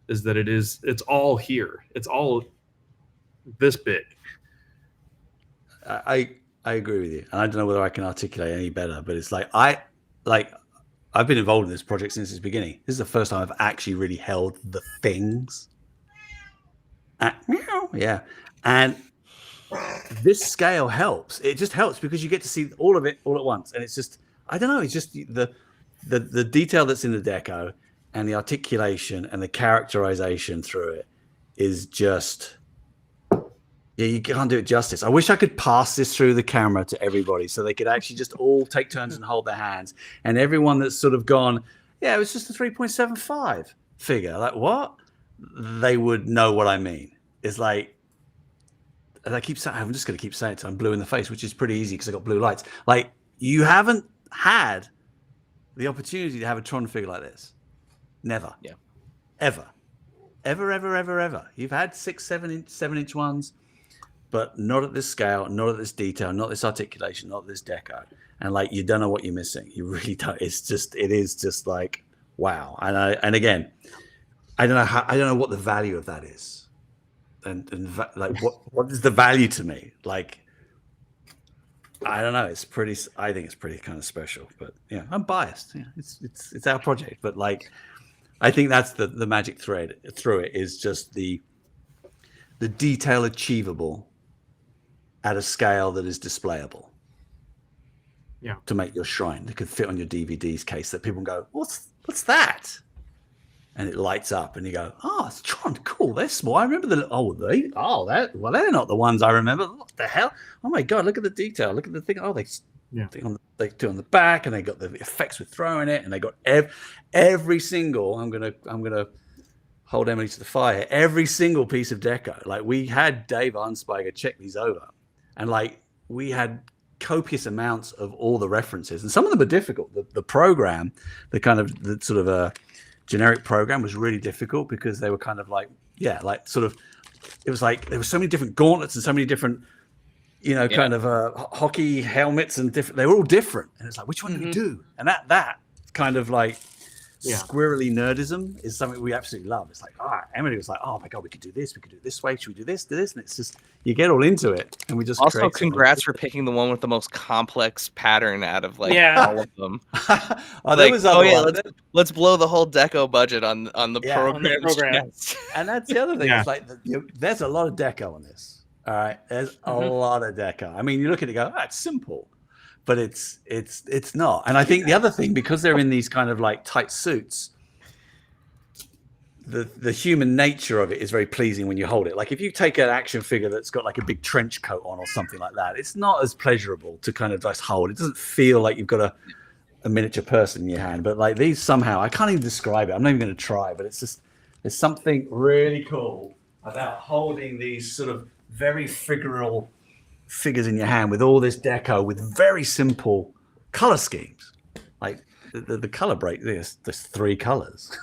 is that it's all here. It's all this big. I agree with you. And I don't know whether I can articulate any better, but it's like I've been involved in this project since its beginning. This is the first time I've actually really held the things. Yeah. And this scale helps. It just helps because you get to see all of it all at once. And it's just, I don't know, it's just the detail that's in the deco and the articulation and the characterization through it is just, yeah, you can't do it justice. I wish I could pass this through the camera to everybody so they could actually just all take turns and hold their hands. And everyone that's sort of gone, yeah, it was just a 3.75 figure. Like, what? They would know what I mean. It's like, and I keep saying, I'm just going to keep saying it. I'm blue in the face, which is pretty easy because I got blue lights. Like, you haven't had the opportunity to have a Tron figure like this. Never. Yeah. Ever. You've had 6, 7-inch ones, but not at this scale, not at this detail, not this articulation, not this deco. And like, you don't know what you're missing. You really don't. It is just like, wow. And again, I don't know what the value of that is. And like, what is the value to me? Like, I don't know. I think it's pretty kind of special, but yeah, I'm biased. Yeah, it's our project, but like, I think that's the magic thread through it is just the detail achievable at a scale that is displayable. Yeah. To make your shrine that could fit on your DVD's case that people can go, what's that? And it lights up, and you go, "Oh, it's Tron. Cool. They're small. I remember they're not the ones I remember. What the hell? Oh my god! Look at the detail. Look at the thing. Oh, they do on the back, and they got the effects with throwing it, and they got every single. I'm gonna hold Emily to the fire. Every single piece of deco, like we had Dave Arnspiger check these over, and like we had copious amounts of all the references, and some of them are difficult. The program, the sort of a generic program was really difficult because they were kind of like, yeah, like sort of, it was like there were so many different gauntlets and so many different, kind of hockey helmets and different. They were all different, and it's like, which one do we do? And that kind of like squirrely nerdism is something we absolutely love. It's like, Emily was like, oh my god, we could do this, we could do it this way, should we do this, and it's just, you get all into it, and we just also congrats for picking the one with the most complex pattern out of like all of them. Let's blow the whole deco budget on the program. And that's the other thing. It's like there's a lot of deco on this. All right, there's a lot of deco. I mean, you look at it and go, it's simple. But it's not. And I think the other thing, because they're in these kind of like tight suits, the human nature of it is very pleasing when you hold it. Like if you take an action figure that's got like a big trench coat on or something like that, it's not as pleasurable to kind of just hold. It doesn't feel like you've got a miniature person in your hand. But like these somehow, I can't even describe it. I'm not even going to try, but it's just, there's something really cool about holding these sort of very figural figures in your hand with all this deco with very simple color schemes. Like the color break, there's 3 colors.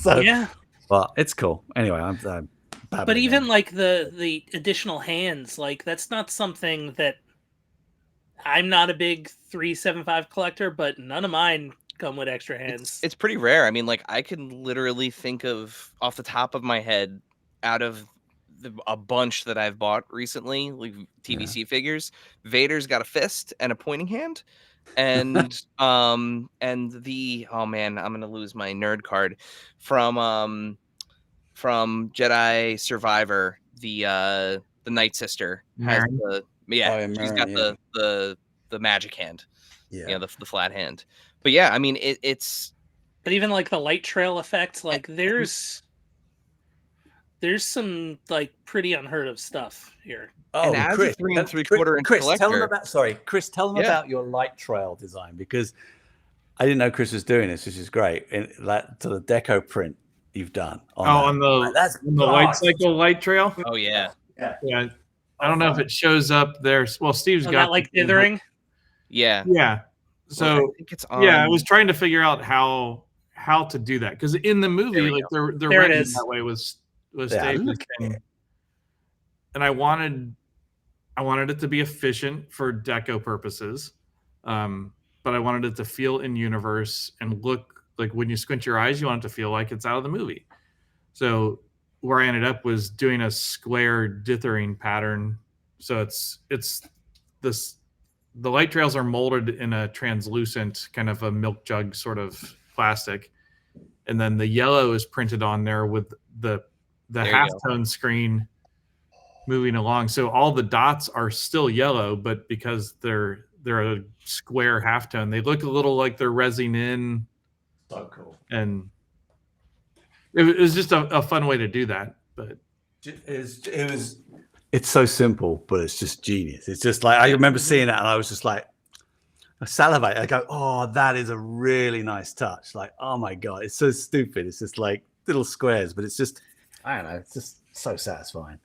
So yeah, but it's cool anyway. I'm but even like the additional hands, like that's not something that I'm not a big 375 collector, but none of mine come with extra hands. It's pretty rare. I mean, like I can literally think of off the top of my head out of a bunch that I've bought recently, like TVC figures, Vader's got a fist and a pointing hand, and and the I'm gonna lose my nerd card from Jedi Survivor, the Night Sister has she's got the magic hand, the flat hand. But yeah, I mean it's. But even like the light trail effect, like there's some like pretty unheard of stuff here. Oh, and as Chris, a 3 3/4 inch collector, tell them about your light trail design, because I didn't know Chris was doing this, which is great. And that to the deco print you've done. On the light cycle light trail. Oh yeah. I don't know if it shows up there. Well, Steve's got that like dithering. Yeah. So I think it's on. I was trying to figure out how to do that, because in the movie, like they're written that way was David, and I wanted it to be efficient for deco purposes, but I wanted it to feel in universe and look like, when you squint your eyes, you want it to feel like it's out of the movie. So where I ended up was doing a square dithering pattern. So it's this. The light trails are molded in a translucent kind of a milk jug sort of plastic, and then the yellow is printed on there with the halftone screen moving along. So all the dots are still yellow, but because they're a square halftone, they look a little like they're resin in. So cool. And it was just a fun way to do that. But it's so simple, but it's just genius. It's just like, I remember seeing it and I was just like, I salivate. I go, oh, that is a really nice touch. Like, oh my God, it's so stupid. It's just like little squares, but it's just, I don't know, it's just so satisfying.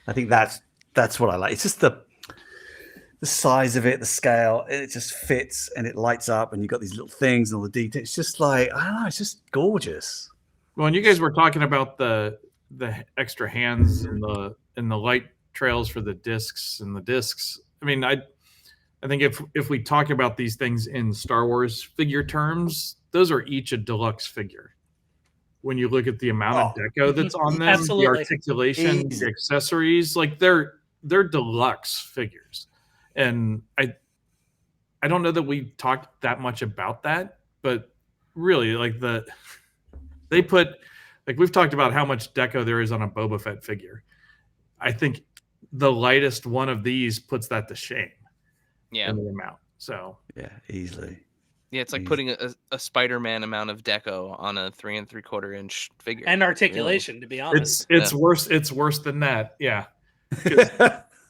I think that's what I like. It's just the size of it, the scale, it just fits and it lights up, and you've got these little things and all the details. It's just like, I don't know, it's just gorgeous. Well, and you guys were talking about the extra hands and the light trails for the discs and the discs. I mean, I think if we talk about these things in Star Wars figure terms, those are each a deluxe figure. When you look at the amount of deco that's on them, the articulation, the accessories, like they're deluxe figures. And I don't know that we talked that much about that, but really, like we've talked about how much deco there is on a Boba Fett figure. I think the lightest one of these puts that to shame. Yeah. In the amount. So yeah, easily. Yeah, it's like putting a Spider-Man amount of deco on a 3 3/4 inch figure. And articulation, to be honest. It's worse. It's worse than that. Yeah.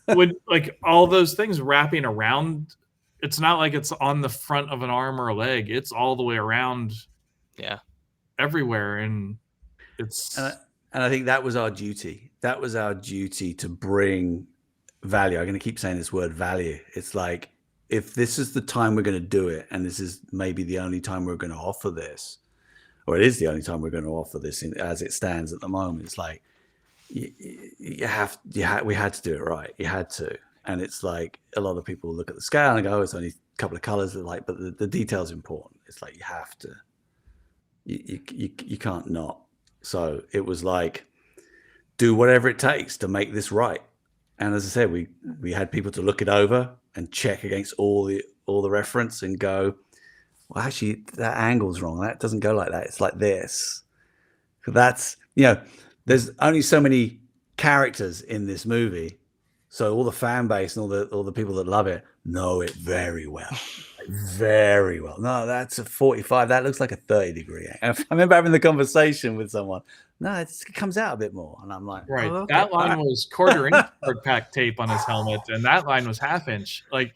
When like all those things wrapping around, it's not like it's on the front of an arm or a leg. It's all the way around. Yeah. Everywhere. And It's And I think that was our duty. That was our duty to bring value. I'm going to keep saying this word value. It's like, if this is the time we're going to do it, and this is maybe the only time we're going to offer this, or it is the only time we're going to offer this as it stands at the moment, it's like, we had to do it right. You had to. And it's like, a lot of people look at the scale and go, oh, it's only a couple of colors. Like, but the detail's important. It's like, you have to, you can't not. So it was like, do whatever it takes to make this right. And as I said, we had people to look it over and check against all the reference and go, well, actually, that angle's wrong. That doesn't go like that. It's like this. That's, there's only so many characters in this movie. So all the fan base and all the people that love it know it very well. Very well. No, that's a 45. That looks like a 30 degree. I remember having the conversation with someone. No, it comes out a bit more. And I'm like, right. Oh, okay. That line was quarter inch hard pack tape on his helmet, and that line was half inch. Like,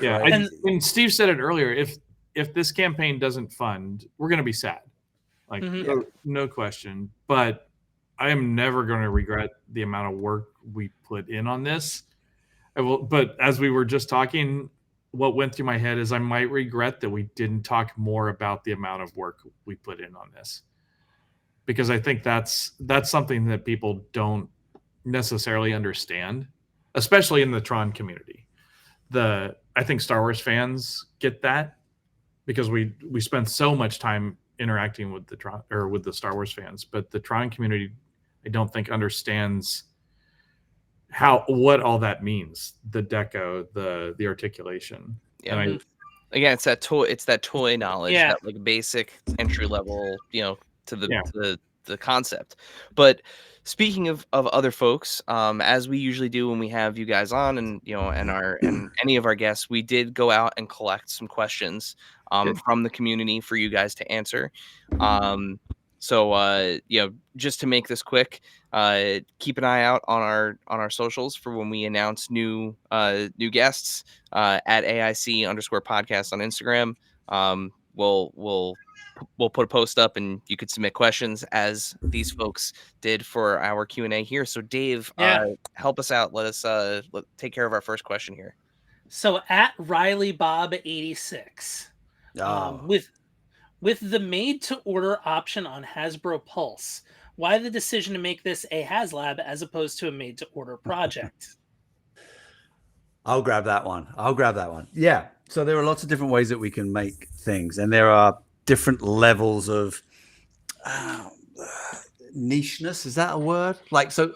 yeah. And Steve said it earlier. If this campaign doesn't fund, we're going to be sad. Like, no question. But I am never going to regret the amount of work we put in on this. But as we were just talking, what went through my head is I might regret that we didn't talk more about the amount of work we put in on this, because I think that's something that people don't necessarily understand, especially in the Tron community. I think Star Wars fans get that, because we spend so much time interacting with the Tron, or with the Star Wars fans, but the Tron community, I don't think, understands what all that means. The deco, the articulation. Yeah. And again, it's that toy knowledge, that like basic entry level, to the concept. But speaking of other folks, as we usually do when we have you guys on, and and any of our guests, we did go out and collect some questions from the community for you guys to answer. So just to make this quick, keep an eye out on our socials for when we announce new guests at AIC_podcast on Instagram. We'll put a post up, and you could submit questions as these folks did for our Q&A here. So Dave, help us out. Let take care of our first question here. So at Riley Bob 86, with the made to order option on Hasbro Pulse, why the decision to make this a HasLab as opposed to a made to order project? I'll grab that one. Yeah. So there are lots of different ways that we can make things, and there are different levels of nicheness. Is that a word? Like, so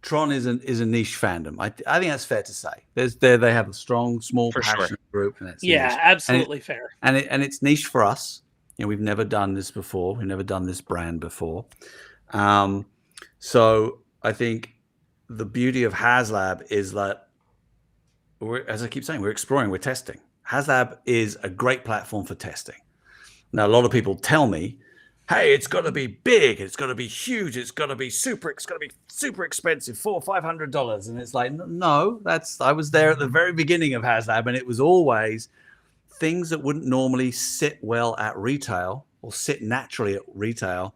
Tron is a niche fandom. I think that's fair to say. They have a strong, small, passionate group, and that's niche. Absolutely fair. And it's niche for us. We've never done this before. We've never done this brand before. So I think the beauty of HasLab is that, as I keep saying, we're exploring, we're testing. HasLab is a great platform for testing. Now, a lot of people tell me, hey, it's got to be big, it's got to be huge, it's got to be super expensive, $400 or $500. And it's like, no, I was there at the very beginning of HasLab, and it was always things that wouldn't normally sit well at retail or sit naturally at retail.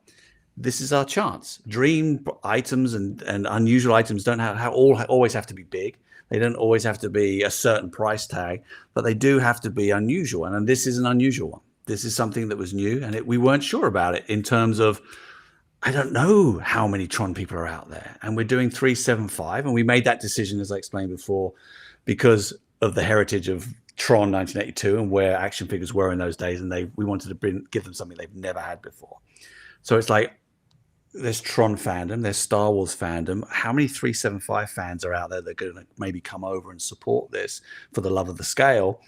This is our chance. Dream items and unusual items don't always have to be big. They don't always have to be a certain price tag, but they do have to be unusual. And this is an unusual one. This is something that was new, and we weren't sure about it in terms of, I don't know how many Tron people are out there. And we're doing 375, and we made that decision, as I explained before, because of the heritage of Tron 1982 and where action figures were in those days, and we wanted to give them something they've never had before. So it's like, there's Tron fandom, there's Star Wars fandom. How many 375 fans are out there that are going to maybe come over and support this for the love of the scale?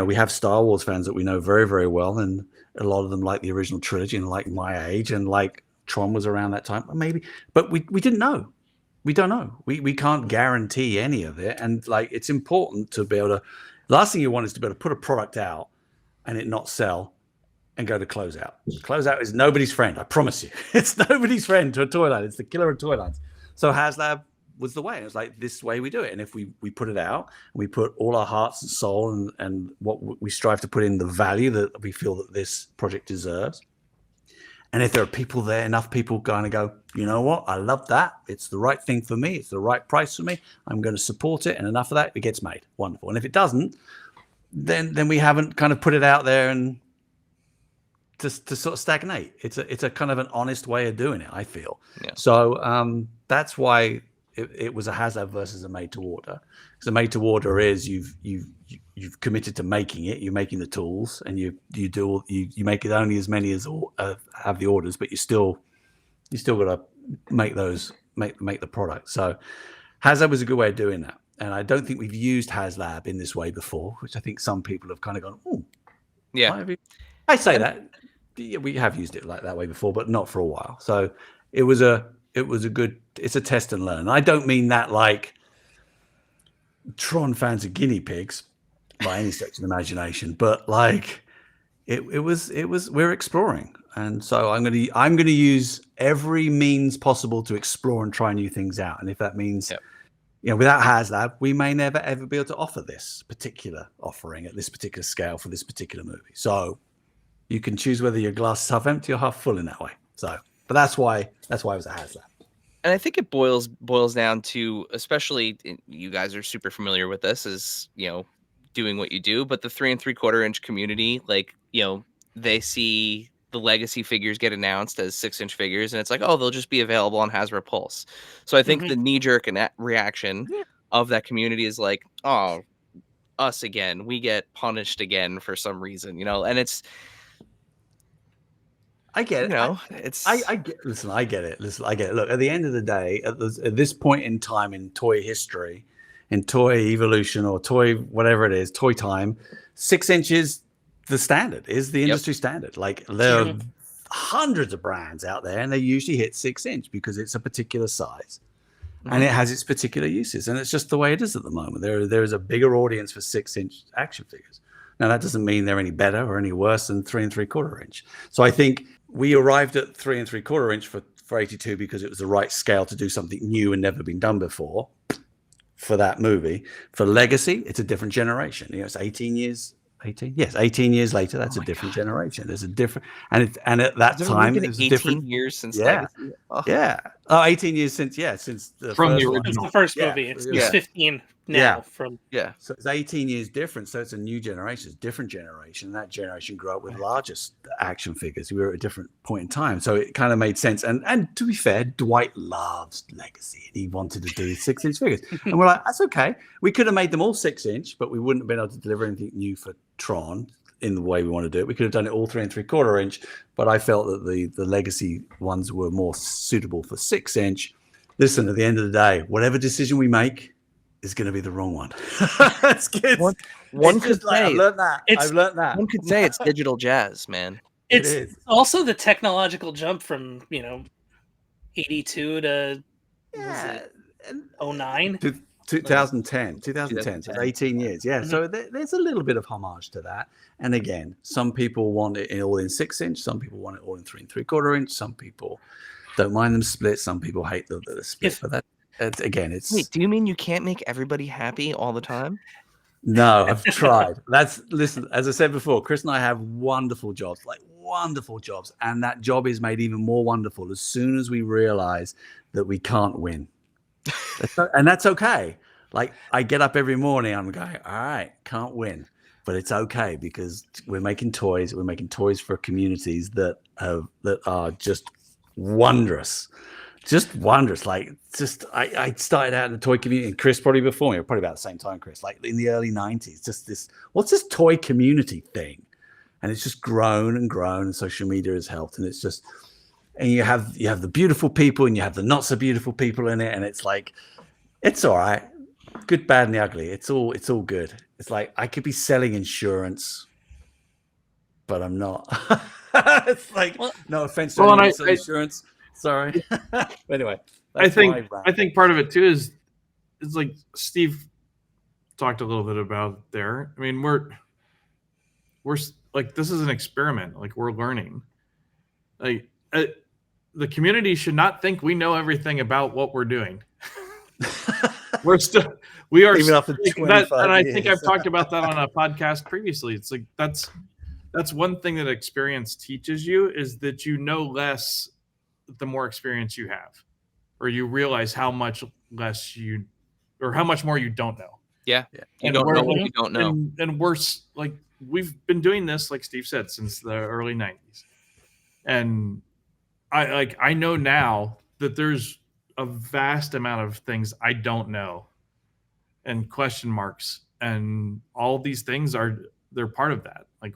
We have Star Wars fans that we know very, very well, and a lot of them like the original trilogy and like my age, and like Tron was around that time, maybe. But we didn't know. We don't know. We can't guarantee any of it, and like, it's important to be able to. Last thing you want is to be able to put a product out and it not sell and go to closeout. Closeout is nobody's friend. I promise you, it's nobody's friend to a toy line. It's the killer of toy lines. So HasLab was the way. It was like, this way we do it. And if we put it out, and we put all our hearts and soul and what we strive to put in, the value that we feel that this project deserves, And if there are people there, enough people going to go, you know what, I love that. It's the right thing for me. It's the right price for me. I'm going to support it. And enough of that, it gets made. Wonderful. And if it doesn't, then we haven't kind of put it out there and to sort of stagnate. It's a kind of an honest way of doing it, I feel. Yeah. So that's why it was a HasLab versus a made to order. So made to order is you've committed to making it. You're making the tools, and you make it only as many as have the orders, but you still got to make the product. So HasLab was a good way of doing that, and I don't think we've used HasLab in this way before, which I think some people have kind of gone, oh, yeah. I say that we have used it like that way before, but not for a while. So it was a good. It's a test and learn. I don't mean that like Tron fans are guinea pigs by any stretch of the imagination, but like it was we're exploring, and so I'm gonna use every means possible to explore and try new things out. And if that means without HasLab, we may never ever be able to offer this particular offering at this particular scale for this particular movie. So you can choose whether your glass is half empty or half full in that way. So, but that's why it was a HasLab. And I think it boils down to, especially you guys are super familiar with this, as doing what you do, but the 3 3/4 inch community, like they see the legacy figures get announced as 6-inch figures, and it's like, oh, they'll just be available on Hasbro Pulse. So I think the knee-jerk reaction of that community is like, oh, us again, we get punished again for some reason, and it's. I get it. It's. I get. Listen, I get it. Look, at the end of the day, at this point in time in toy history, in toy evolution or toy whatever it is, toy time, 6 inches, the standard is the industry standard. Like there are hundreds of brands out there, and they usually hit 6 inch because it's a particular size, and it has its particular uses, and it's just the way it is at the moment. There is a bigger audience for 6 inch action figures. Now that doesn't mean they're any better or any worse than 3 3/4 inch. So I think we arrived at 3 3/4 inch for 82 because it was the right scale to do something new and never been done before for that movie. For Legacy, it's a different generation. It's 18 years. 18? Yes, 18 years later, that's a different generation. There's a different, and at that time, it was 18 different years since Legacy. Oh. Yeah. Oh, 18 years since the from first the one. original. It's the first movie. It's 15 now from. Yeah. So it's 18 years different. So it's a new generation, it's a different generation. That generation grew up with larger action figures. We were at a different point in time. So it kind of made sense. And to be fair, Dwight loves Legacy, and he wanted to do 6 inch figures. And we're like, that's okay. We could have made them all 6 inch, but we wouldn't have been able to deliver anything new for Tron in the way we want to do it. We could have done it all 3 3/4 inch, but I felt that the Legacy ones were more suitable for 6 inch. Listen, at the end of the day, whatever decision we make is going to be the wrong one. That's good. One could say, I've learned that. One could say it's digital jazz, man. It's also the technological jump from 82 to 09. 2010. So 18 years. Yeah. So there's a little bit of homage to that. And again, some people want it all in 6 inch. Some people want it all in 3 3/4 inch. Some people don't mind them split. Some people hate the split. But it's. Wait, do you mean you can't make everybody happy all the time? No, I've tried. Listen, as I said before, Chris and I have wonderful jobs, and that job is made even more wonderful as soon as we realize that we can't win. And that's okay. Like, I get up every morning, I'm going, all right, can't win, but it's okay because we're making toys. We're making toys for communities that are just wondrous. Just wondrous. Like, I started out in the toy community, and Chris probably before me, probably about the same time, Chris, like in the early 90s. Just what's this toy community thing? And it's just grown and grown, and social media has helped. And it's just, and you have the beautiful people, and you have the not so beautiful people in it, and it's like, it's all right, good, bad, and the ugly. It's all good. It's like I could be selling insurance, but I'm not. It's like, no offense to anyone selling insurance. Sorry. Anyway, I think part of it too is like Steve talked a little bit about there. I mean, we're like, this is an experiment. Like, we're learning. Like, the community should not think we know everything about what we're doing. We are even after 25 and I years. think I've talked about that on a podcast previously. It's like that's that's one thing that experience teaches you, is that you know less the more experience you have, or you realize how much less you, or how much more you don't know. Yeah. You And don't we're- know what you don't know. And we're like, we've been doing this, like Steve said, since the early 90s. And I know now that there's a vast amount of things I don't know, and question marks, and all these things they're part of that. Like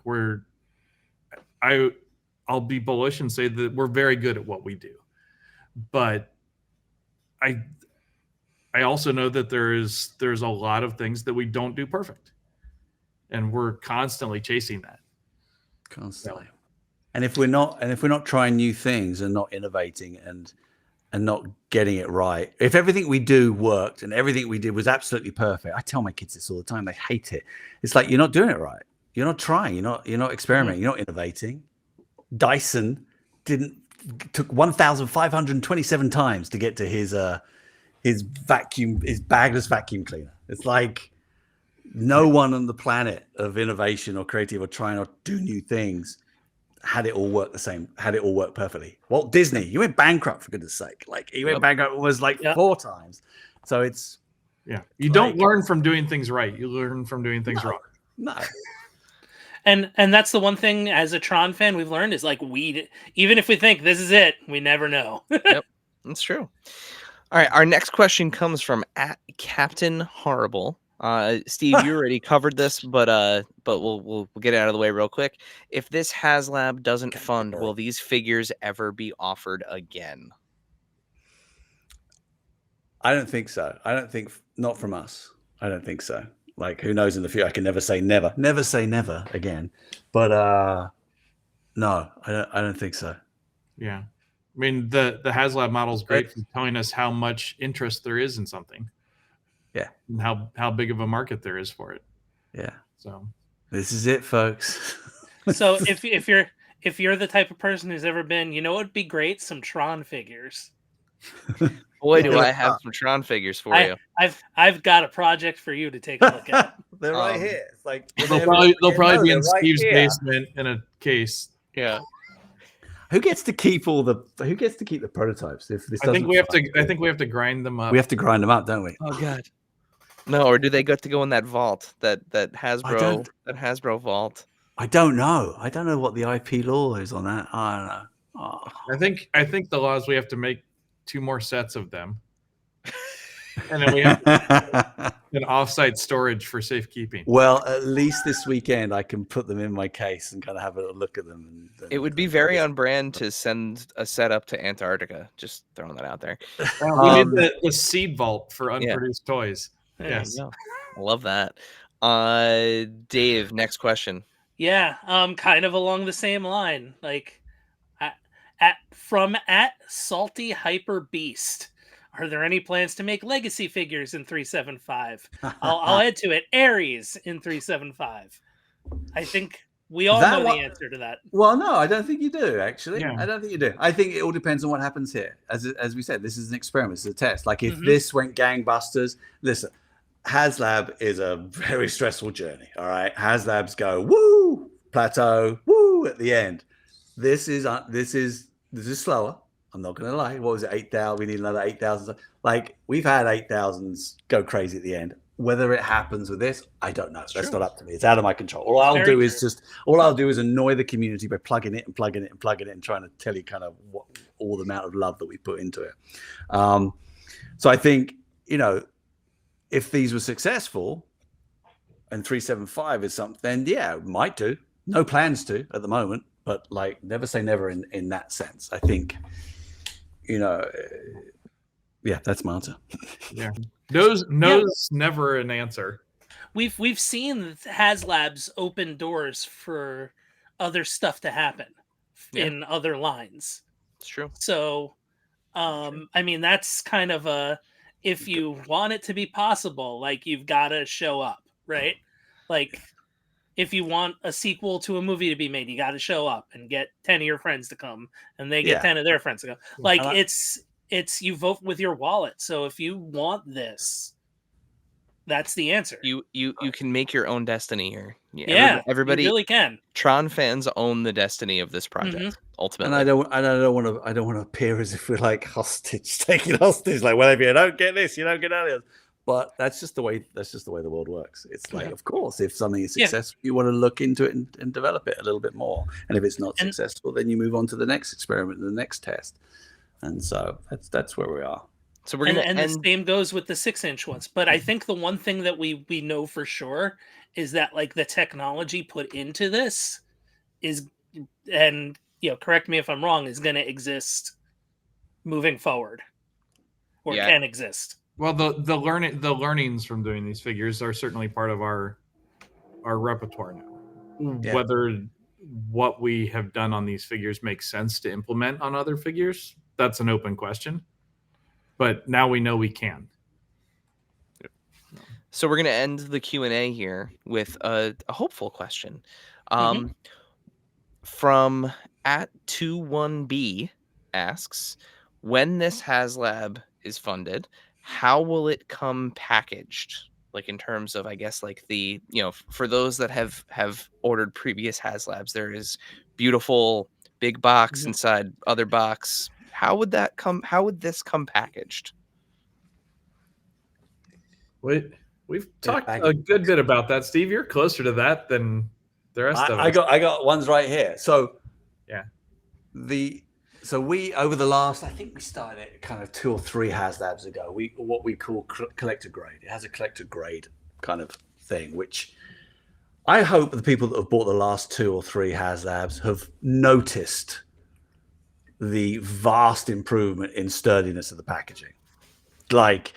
I'll be bullish and say that we're very good at what we do. But I also know that there's a lot of things that we don't do perfect. And we're constantly chasing that. Constantly. And if we're not trying new things and not innovating and not getting it right, if everything we do worked and everything we did was absolutely perfect, I tell my kids this all the time. They hate it. It's like, you're not doing it right. You're not trying. You're not experimenting. You're not innovating. Dyson took 1,527 times to get to his bagless vacuum cleaner. It's like no one on the planet of innovation or creative or trying to do new things had it all work the same, had it all work perfectly. Walt Disney, he went bankrupt, for goodness sake. Like, he went bankrupt was like 4 times. So it's you don't learn from doing things right. You learn from doing things wrong. No. And that's the one thing as a Tron fan we've learned is, like, even if we think this is it, we never know. Yep, that's true. All right, our next question comes from @Captain Horrible. Steve, you already covered this, but we'll get it out of the way real quick. If this HasLab doesn't fund, will these figures ever be offered again? I don't think so. Not from us. I don't think so. Like, who knows in the future? I can never say never. Never say never again. But no, I don't think so. Yeah. I mean, the HasLab model is great for telling us how much interest there is in something. Yeah. And how big of a market there is for it. Yeah. So this is it, folks. So if you're the type of person who's ever been, you know what would be great? Some Tron figures. Boy, do I have some Tron figures for you. I've got a project for you to take a look at. They're right here. It's like they'll probably be in Steve's basement in a case. Yeah. Who gets to keep the prototypes? If this I think we have to grind them up. We have to grind them up, don't we? Oh God. No, or do they get to go in that vault, that Hasbro vault? I don't know. I don't know what the IP law is on that. I don't know. Oh. I think the law is we have to make 2 more sets of them, and then we have an offsite storage for safekeeping. Well, at least this weekend I can put them in my case and kind of have a look at them. It would be very on brand to send a set up to Antarctica. Just throwing that out there. We need the seed vault for unproduced toys. Yes, I love that. Dave, next question. Yeah, kind of along the same line. Like, from Salty Hyper Beast. Are there any plans to make legacy figures in 375? I'll add to it Ares in 375. I think we all know the answer to that. Well, no, I don't think you do, actually. Yeah. I don't think you do. I think it all depends on what happens here. As we said, this is an experiment. This is a test. Like, if this went gangbusters, listen, HasLab is a very stressful journey, all right? HasLabs go, woo, plateau, woo, at the end. This is slower. I'm not going to lie. What was it? 8,000. We need another 8,000. Like, we've had 8,000s go crazy at the end. Whether it happens with this, I don't know. That's not up to me. It's out of my control. All I'll do is annoy the community by plugging it and trying to tell you kind of all the amount of love that we put into it. So I think, if these were successful and 375 is something, then yeah, might do. No plans to at the moment, but like, never say never in that sense. I think, yeah, that's my answer. Yeah. No's never an answer. We've seen HasLabs open doors for other stuff to happen in other lines. It's true. So, I mean, that's kind of if you want it to be possible, like, you've got to show up, right? Like, if you want a sequel to a movie to be made, you got to show up and get 10 of your friends to come, and they get 10 of their friends to come. Like, it's you vote with your wallet. So if you want this, That's the answer. You can make your own destiny here. Yeah, everybody you really can. Tron fans own the destiny of this project ultimately. And I don't want to appear as if we're like taking hostage. Like, well, if you don't get this, you don't get that. But that's just the way the world works. It's like, of course, if something is successful, you want to look into it and develop it a little bit more. And if it's not successful, then you move on to the next experiment, the next test. And so that's where we are. So we're gonna and the same goes with the 6-inch ones. But I think the one thing that we know for sure is that like the technology put into this is, and correct me if I'm wrong, is going to exist moving forward, or can exist. Well, the learnings from doing these figures are certainly part of our repertoire now. Yeah. Whether what we have done on these figures makes sense to implement on other figures, that's an open question. But now we know we can. So we're going to end the Q&A here with a hopeful question. From @21B asks, when this HasLab is funded, how will it come packaged? Like in terms of, I guess, like the, for those that have ordered previous HasLabs, there is beautiful big box inside other box. How would this come packaged? We've talked a good bit about that, Steve. You're closer to that than the rest of us. I got ones right here. So yeah, so we, over the last, I think we started it kind of 2 or 3 HasLabs ago. What we call collector grade. It has a collector grade kind of thing, which I hope the people that have bought the last 2 or 3 HasLabs have noticed the vast improvement in sturdiness of the packaging. Like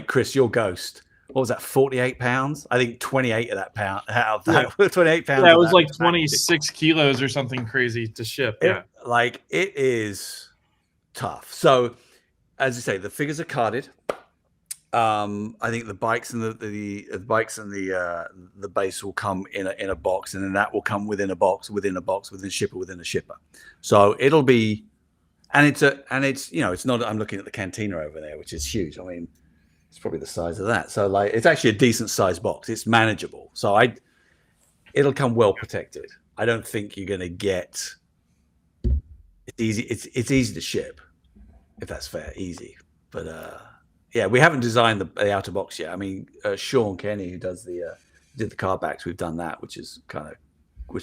Chris, your Ghost. What was that? 48 pounds? I think 28 of that pound. 28 pounds. Yeah, it was like 26 kilos or something crazy to ship. It is tough. So, as you say, the figures are carded. I think the bikes and the base will come in a box, and then that will come within a box, within a shipper. So it'll be, and it's it's not. I'm looking at the cantina over there, which is huge. I mean, it's probably the size of that. So like, it's actually a decent sized box. It's manageable. So it'll come well protected. I don't think you're going to get. It's easy. It's easy to ship, if that's fair. Easy, but yeah, we haven't designed the outer box yet. I mean, Sean Kenny, who did the card backs, we've done that, which are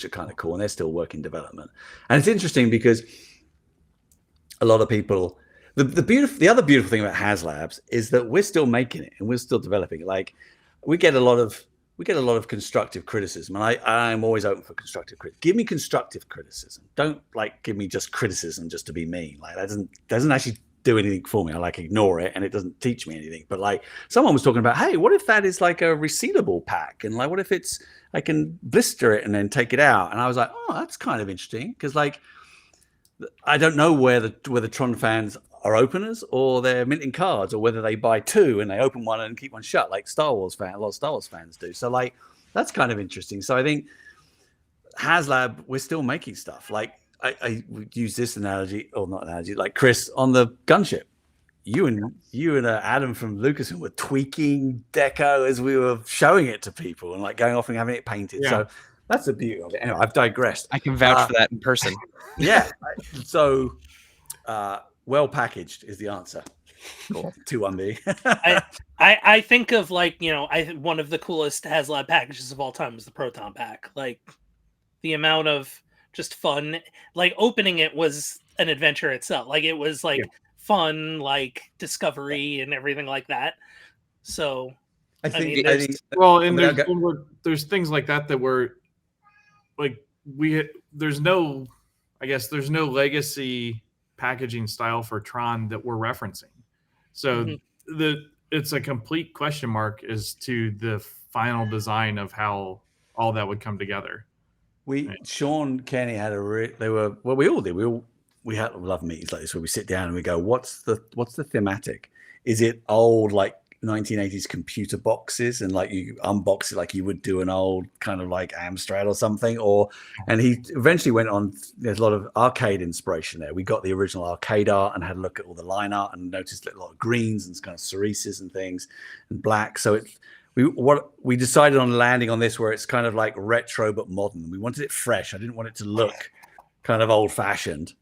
kind of cool, and they're still work in development. And it's interesting because a lot of people, the other beautiful thing about HasLabs is that we're still making it and we're still developing it. Like we get a lot of constructive criticism, and I'm always open for constructive criticism. Give me constructive criticism. Don't give me just criticism just to be mean. Like that doesn't actually do anything for me. I ignore it, and it doesn't teach me anything. But someone was talking about, hey, what if that is like a resealable pack, and what if I can blister it and then take it out? And I was like, oh, that's kind of interesting, because I don't know whether Tron fans are openers or they're minting cards, or whether they buy 2 and they open one and keep one shut, like a lot of Star Wars fans do. So that's kind of interesting. So I think HasLab, we're still making stuff. I would use this analogy, or not analogy, like Chris on the gunship. You and Adam from Lucasfilm were tweaking deco as we were showing it to people, and going off and having it painted. Yeah. So that's the beauty of it. Anyway, I've digressed. I can vouch for that in person. Yeah. So well packaged is the answer. Cool. 2-1B. I think of one of the coolest HasLab packages of all time was the Proton pack. The amount of just fun, opening it was an adventure itself. It was fun, discovery and everything like that. So I think there's things like that were there's no legacy packaging style for Tron that we're referencing. So it's a complete question mark as to the final design of how all that would come together. Sean Kenny had we all did. We had love meetings like this where we sit down and we go, what's the thematic? Is it old 1980s computer boxes, and you unbox it like you would do an old kind of Amstrad or something? And he eventually went on, there's a lot of arcade inspiration there. We got the original arcade art and had a look at all the line art and noticed a lot of greens and kind of cerises and things and black. So we decided on landing on this where it's kind of like retro but modern. We wanted it fresh. I didn't want it to look kind of old fashioned,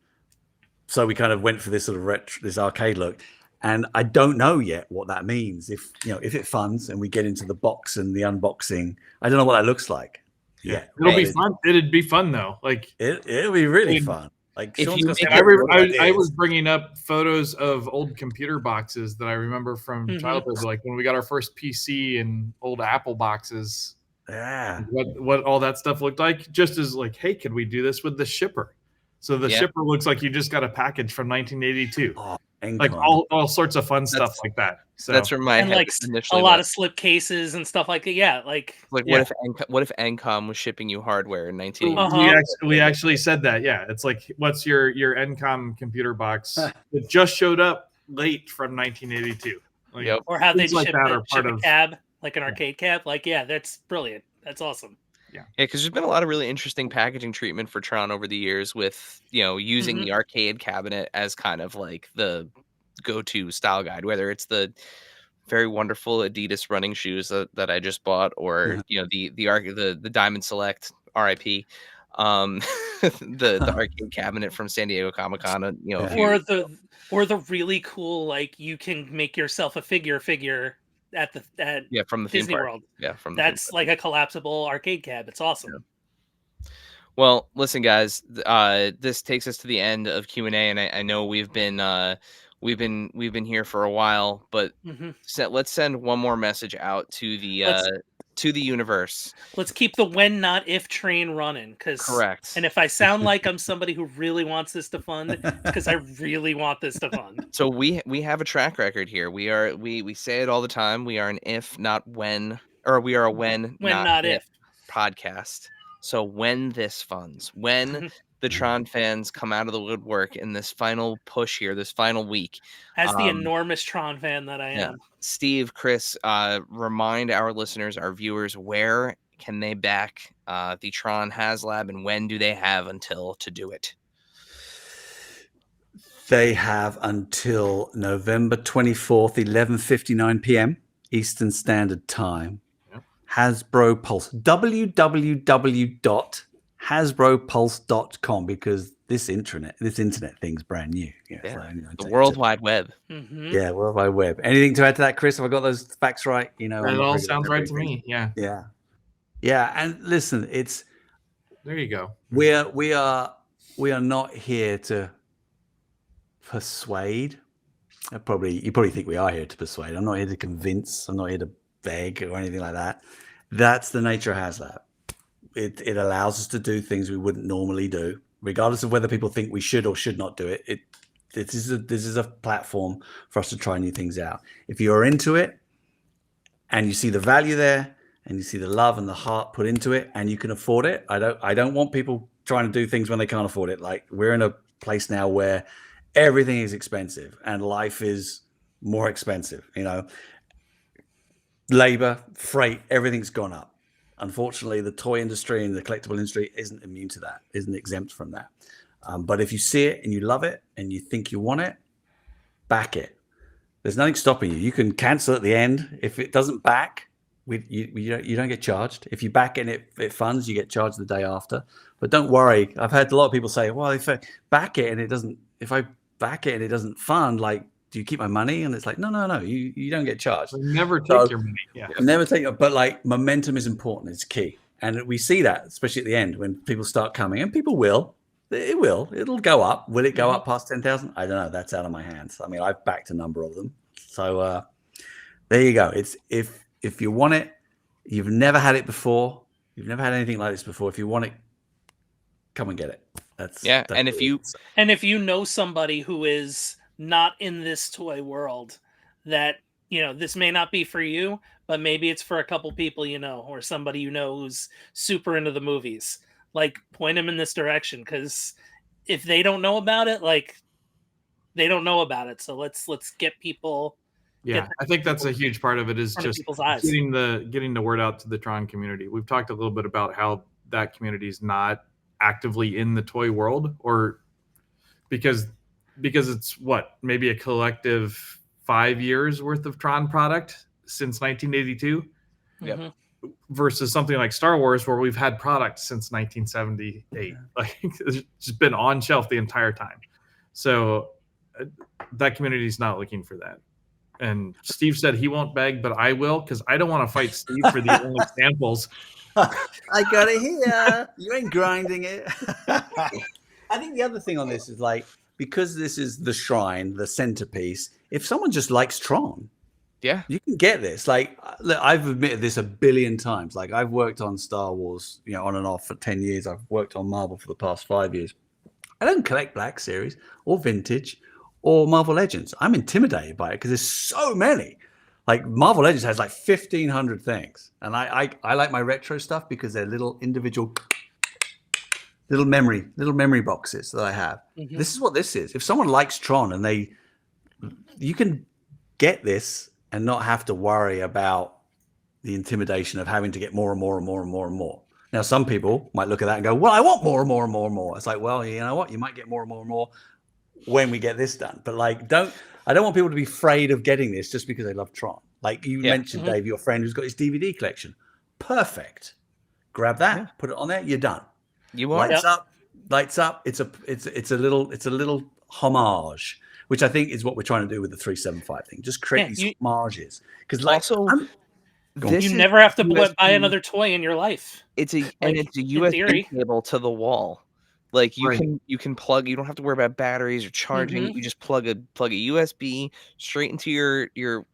so we kind of went for this sort of retro, this arcade look. And I don't know yet what that means. If it funds and we get into the box and the unboxing, I don't know what that looks like. Yeah, it'll be fun. It'd be fun though. Like it'll be really fun. Like if Sean's you got I was bringing up photos of old computer boxes that I remember from childhood, like when we got our first PC and old Apple boxes. Yeah, what all that stuff looked like. Just as like, hey, could we do this with the shipper? So the shipper looks like you just got a package from 1982. Oh, like all sorts of fun stuff like that. So that's from my head like initially. A lot of slip cases and stuff like that. Yeah, like what if ENCOM was shipping you hardware in 1982? We actually said that. Yeah, it's like, what's your ENCOM computer box? It just showed up late from 1982. Like, or how they like ship a cab, like an arcade cab. Like, yeah, that's brilliant. That's awesome. Yeah, because there's been a lot of really interesting packaging treatment for Tron over the years with, using the arcade cabinet as kind of like the go-to style guide, whether it's the very wonderful Adidas running shoes that I just bought, or the Diamond Select RIP, the arcade cabinet from San Diego Comic-Con, or the really cool, like, you can make yourself a figure from the Disney World. Yeah, that's like a collapsible arcade cab. It's awesome. Yeah. Well, listen, guys, this takes us to the end of Q&A, and I know we've been here for a while, but let's send one more message out to the universe. Let's keep the when not if train running, correct. And if I sound like I'm somebody who really wants this to fund, it's because I really want this to fund. So we have a track record here. We say it all the time. We are an if not when, or we are a when not if podcast. So when this funds, when the Tron fans come out of the woodwork in this final push here, this final week. As the enormous Tron fan that I am. Steve, Chris, remind our listeners, our viewers, where can they back the Tron HasLab, and when do they have until to do it? They have until November 24th, 11:59 p.m. Eastern Standard Time. Hasbro Pulse. www.hasbropulse.com, because this internet thing's brand new. The World Wide Web. Yeah, World Wide Web. Anything to add to that, Chris? Have I got those facts right? It all sounds right to me. Yeah. And listen, there you go. We are not here to persuade. You probably think we are here to persuade. I'm not here to convince. I'm not here to beg or anything like that. That's the nature of HasLab. It allows us to do things we wouldn't normally do, regardless of whether people think we should or should not do it. This is a platform for us to try new things out. If you're into it and you see the value there and you see the love and the heart put into it and you can afford it, I don't want people trying to do things when they can't afford it. Like, we're in a place now where everything is expensive and life is more expensive. Labor, freight, everything's gone up. Unfortunately, the toy industry and the collectible industry isn't immune to that, isn't exempt from that. But if you see it and you love it and you think you want it, back it. There's nothing stopping you. You can cancel at the end. If it doesn't back, you don't get charged. If you back it and it funds, you get charged the day after. But don't worry. I've heard a lot of people say, well, if I back it and it doesn't fund, like, do you keep my money? And it's like, no, you don't get charged. Never take your money. Yeah. Never take it. But like, momentum is important. It's key. And we see that, especially at the end, when people start coming, and people will. It'll go up. Will it go up past 10,000? I don't know. That's out of my hands. I mean, I've backed a number of them. So there you go. It's if you want it, you've never had it before. You've never had anything like this before. If you want it, come and get it. That's and if you know somebody who is not in this toy world, that this may not be for you, but maybe it's for a couple people or somebody who's super into the movies. Like, point them in this direction, because if they don't know about it, like, they don't know about it. So let's get people. Yeah, I think that's a huge part of it, is just getting the word out to the Tron community. We've talked a little bit about how that community is not actively in the toy world, or because it's maybe a collective 5 years worth of Tron product since 1982. Mhm. versus something like Star Wars, where we've had products since 1978. Like it's just been on shelf the entire time. So that community is not looking for that. And Steve said he won't beg, but I will, because I don't want to fight Steve for the only samples. I got it here. You ain't grinding it. I think the other thing on this is like, because this is the shrine, the centerpiece, if someone just likes Tron, Yeah. you can get this. Like, look, I've admitted this a billion times. Like, I've worked on Star Wars, on and off for 10 years. I've worked on Marvel for the past 5 years. I don't collect Black Series or Vintage or Marvel Legends. I'm intimidated by it because there's so many. Like, Marvel Legends has like 1,500 things. And I like my retro stuff because they're little individual little memory boxes that I have. Mhm. This is what this is. If someone likes Tron and you can get this and not have to worry about the intimidation of having to get more and more and more and more and more. Now, some people might look at that and go, well, I want more and more and more and more. It's like, well, you know what? You might get more and more and more when we get this done. But like, I don't want people to be afraid of getting this just because they love Tron. Like you mentioned, Dave, your friend who's got his DVD collection. Perfect. Grab that, put it on there, you're done. You are. Lights up. It's a little homage, which I think is what we're trying to do with the 375 thing. Just create these homages. Because Also, you never have to buy another toy in your life. It's a USB cable to the wall. Like you can plug. You don't have to worry about batteries or charging. You just plug a USB straight into your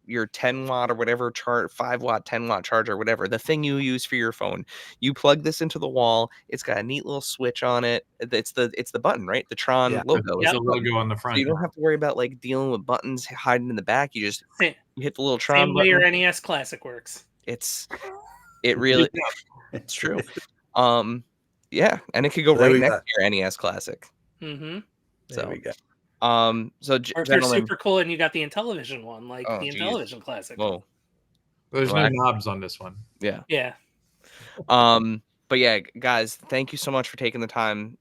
10-watt or whatever 5-watt, 10-watt charger, whatever the thing you use for your phone. You plug this into the wall. It's got a neat little switch on it. It's the button, right? The Tron logo. It's the logo on the front. So you don't have to worry about like dealing with buttons hiding in the back. You just you hit the little Tron Same way button. your NES Classic works. It really it's true. Yeah, and it could go right next to your NES Classic. Mm-hmm. So there we go. So or if you're super cool and you got the Intellivision one, like the Intellivision Classic. Whoa. There's no knobs on this one. Yeah. Yeah. But yeah, guys, thank you so much for taking the time.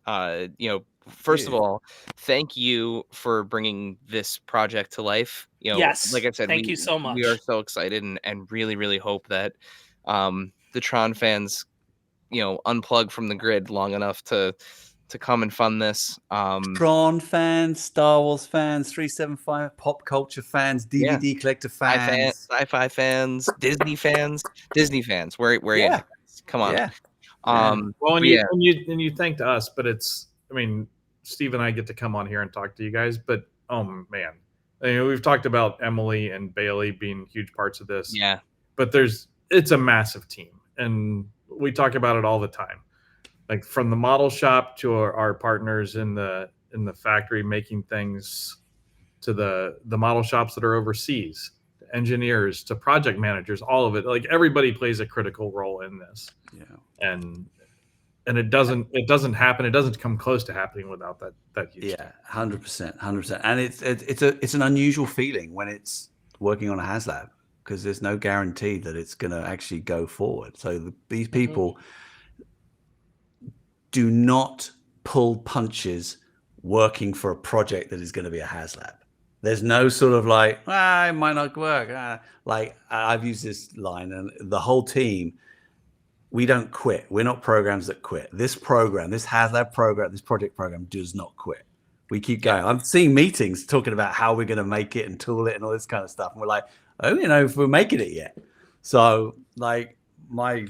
First of all, thank you for bringing this project to life. Yes, like I said, thank you so much. We are so excited and really, really hope that the Tron fans, unplug from the grid long enough to come and fund this. Tron fans, Star Wars fans, 375 pop culture fans, DVD collector fans, sci-fi fans, Disney fans, Where you at? Come on. Yeah. Well, and you thanked us, but Steve and I get to come on here and talk to you guys, but oh man, we've talked about Emily and Bailey being huge parts of this. Yeah. But it's a massive team, and we talk about it all the time. Like from the model shop to our partners in the factory making things, to the model shops that are overseas, to engineers, to project managers, all of it. Like everybody plays a critical role in this. Yeah. And it doesn't happen. It doesn't come close to happening without that huge team. 100%. And it's an unusual feeling when it's working on a HasLab, because there's no guarantee that it's going to actually go forward. So these people do not pull punches working for a project that is going to be a HasLab. There's no sort of like, it might not work. Like I've used this line, and the whole team, we don't quit. We're not programs that quit. This program, this HasLab program, this project program does not quit. We keep going. I'm seeing meetings talking about how we're going to make it and tool it and all this kind of stuff. And we're like, I don't know if we're making it yet. So like my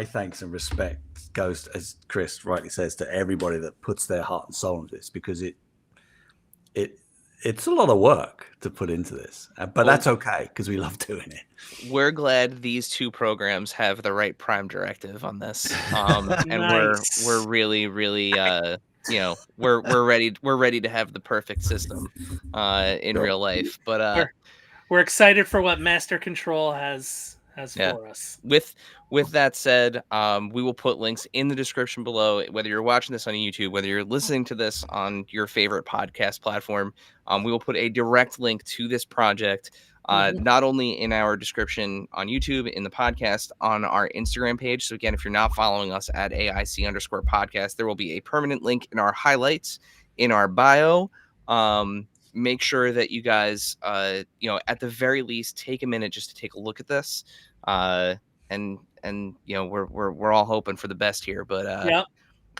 thanks and respect goes, as Chris rightly says, to everybody that puts their heart and soul into this, because it's a lot of work to put into this, but that's okay because we love doing it. We're glad these two programs have the right prime directive on this, and Nice. we're really, really, we're ready to have the perfect system in real life. But we're excited for what Master Control has for us. With that said, we will put links in the description below, whether you're watching this on YouTube, whether you're listening to this on your favorite podcast platform. We will put a direct link to this project, not only in our description on YouTube, in the podcast, on our Instagram page. So again, if you're not following us at AIC_podcast, there will be a permanent link in our highlights, in our bio. Make sure that you guys, at the very least, take a minute just to take a look at this. you know, we're all hoping for the best here. But Yep.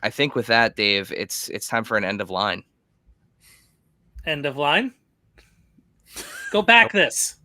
I think with that, Dave, it's time for an end of line. End of line. Go back this.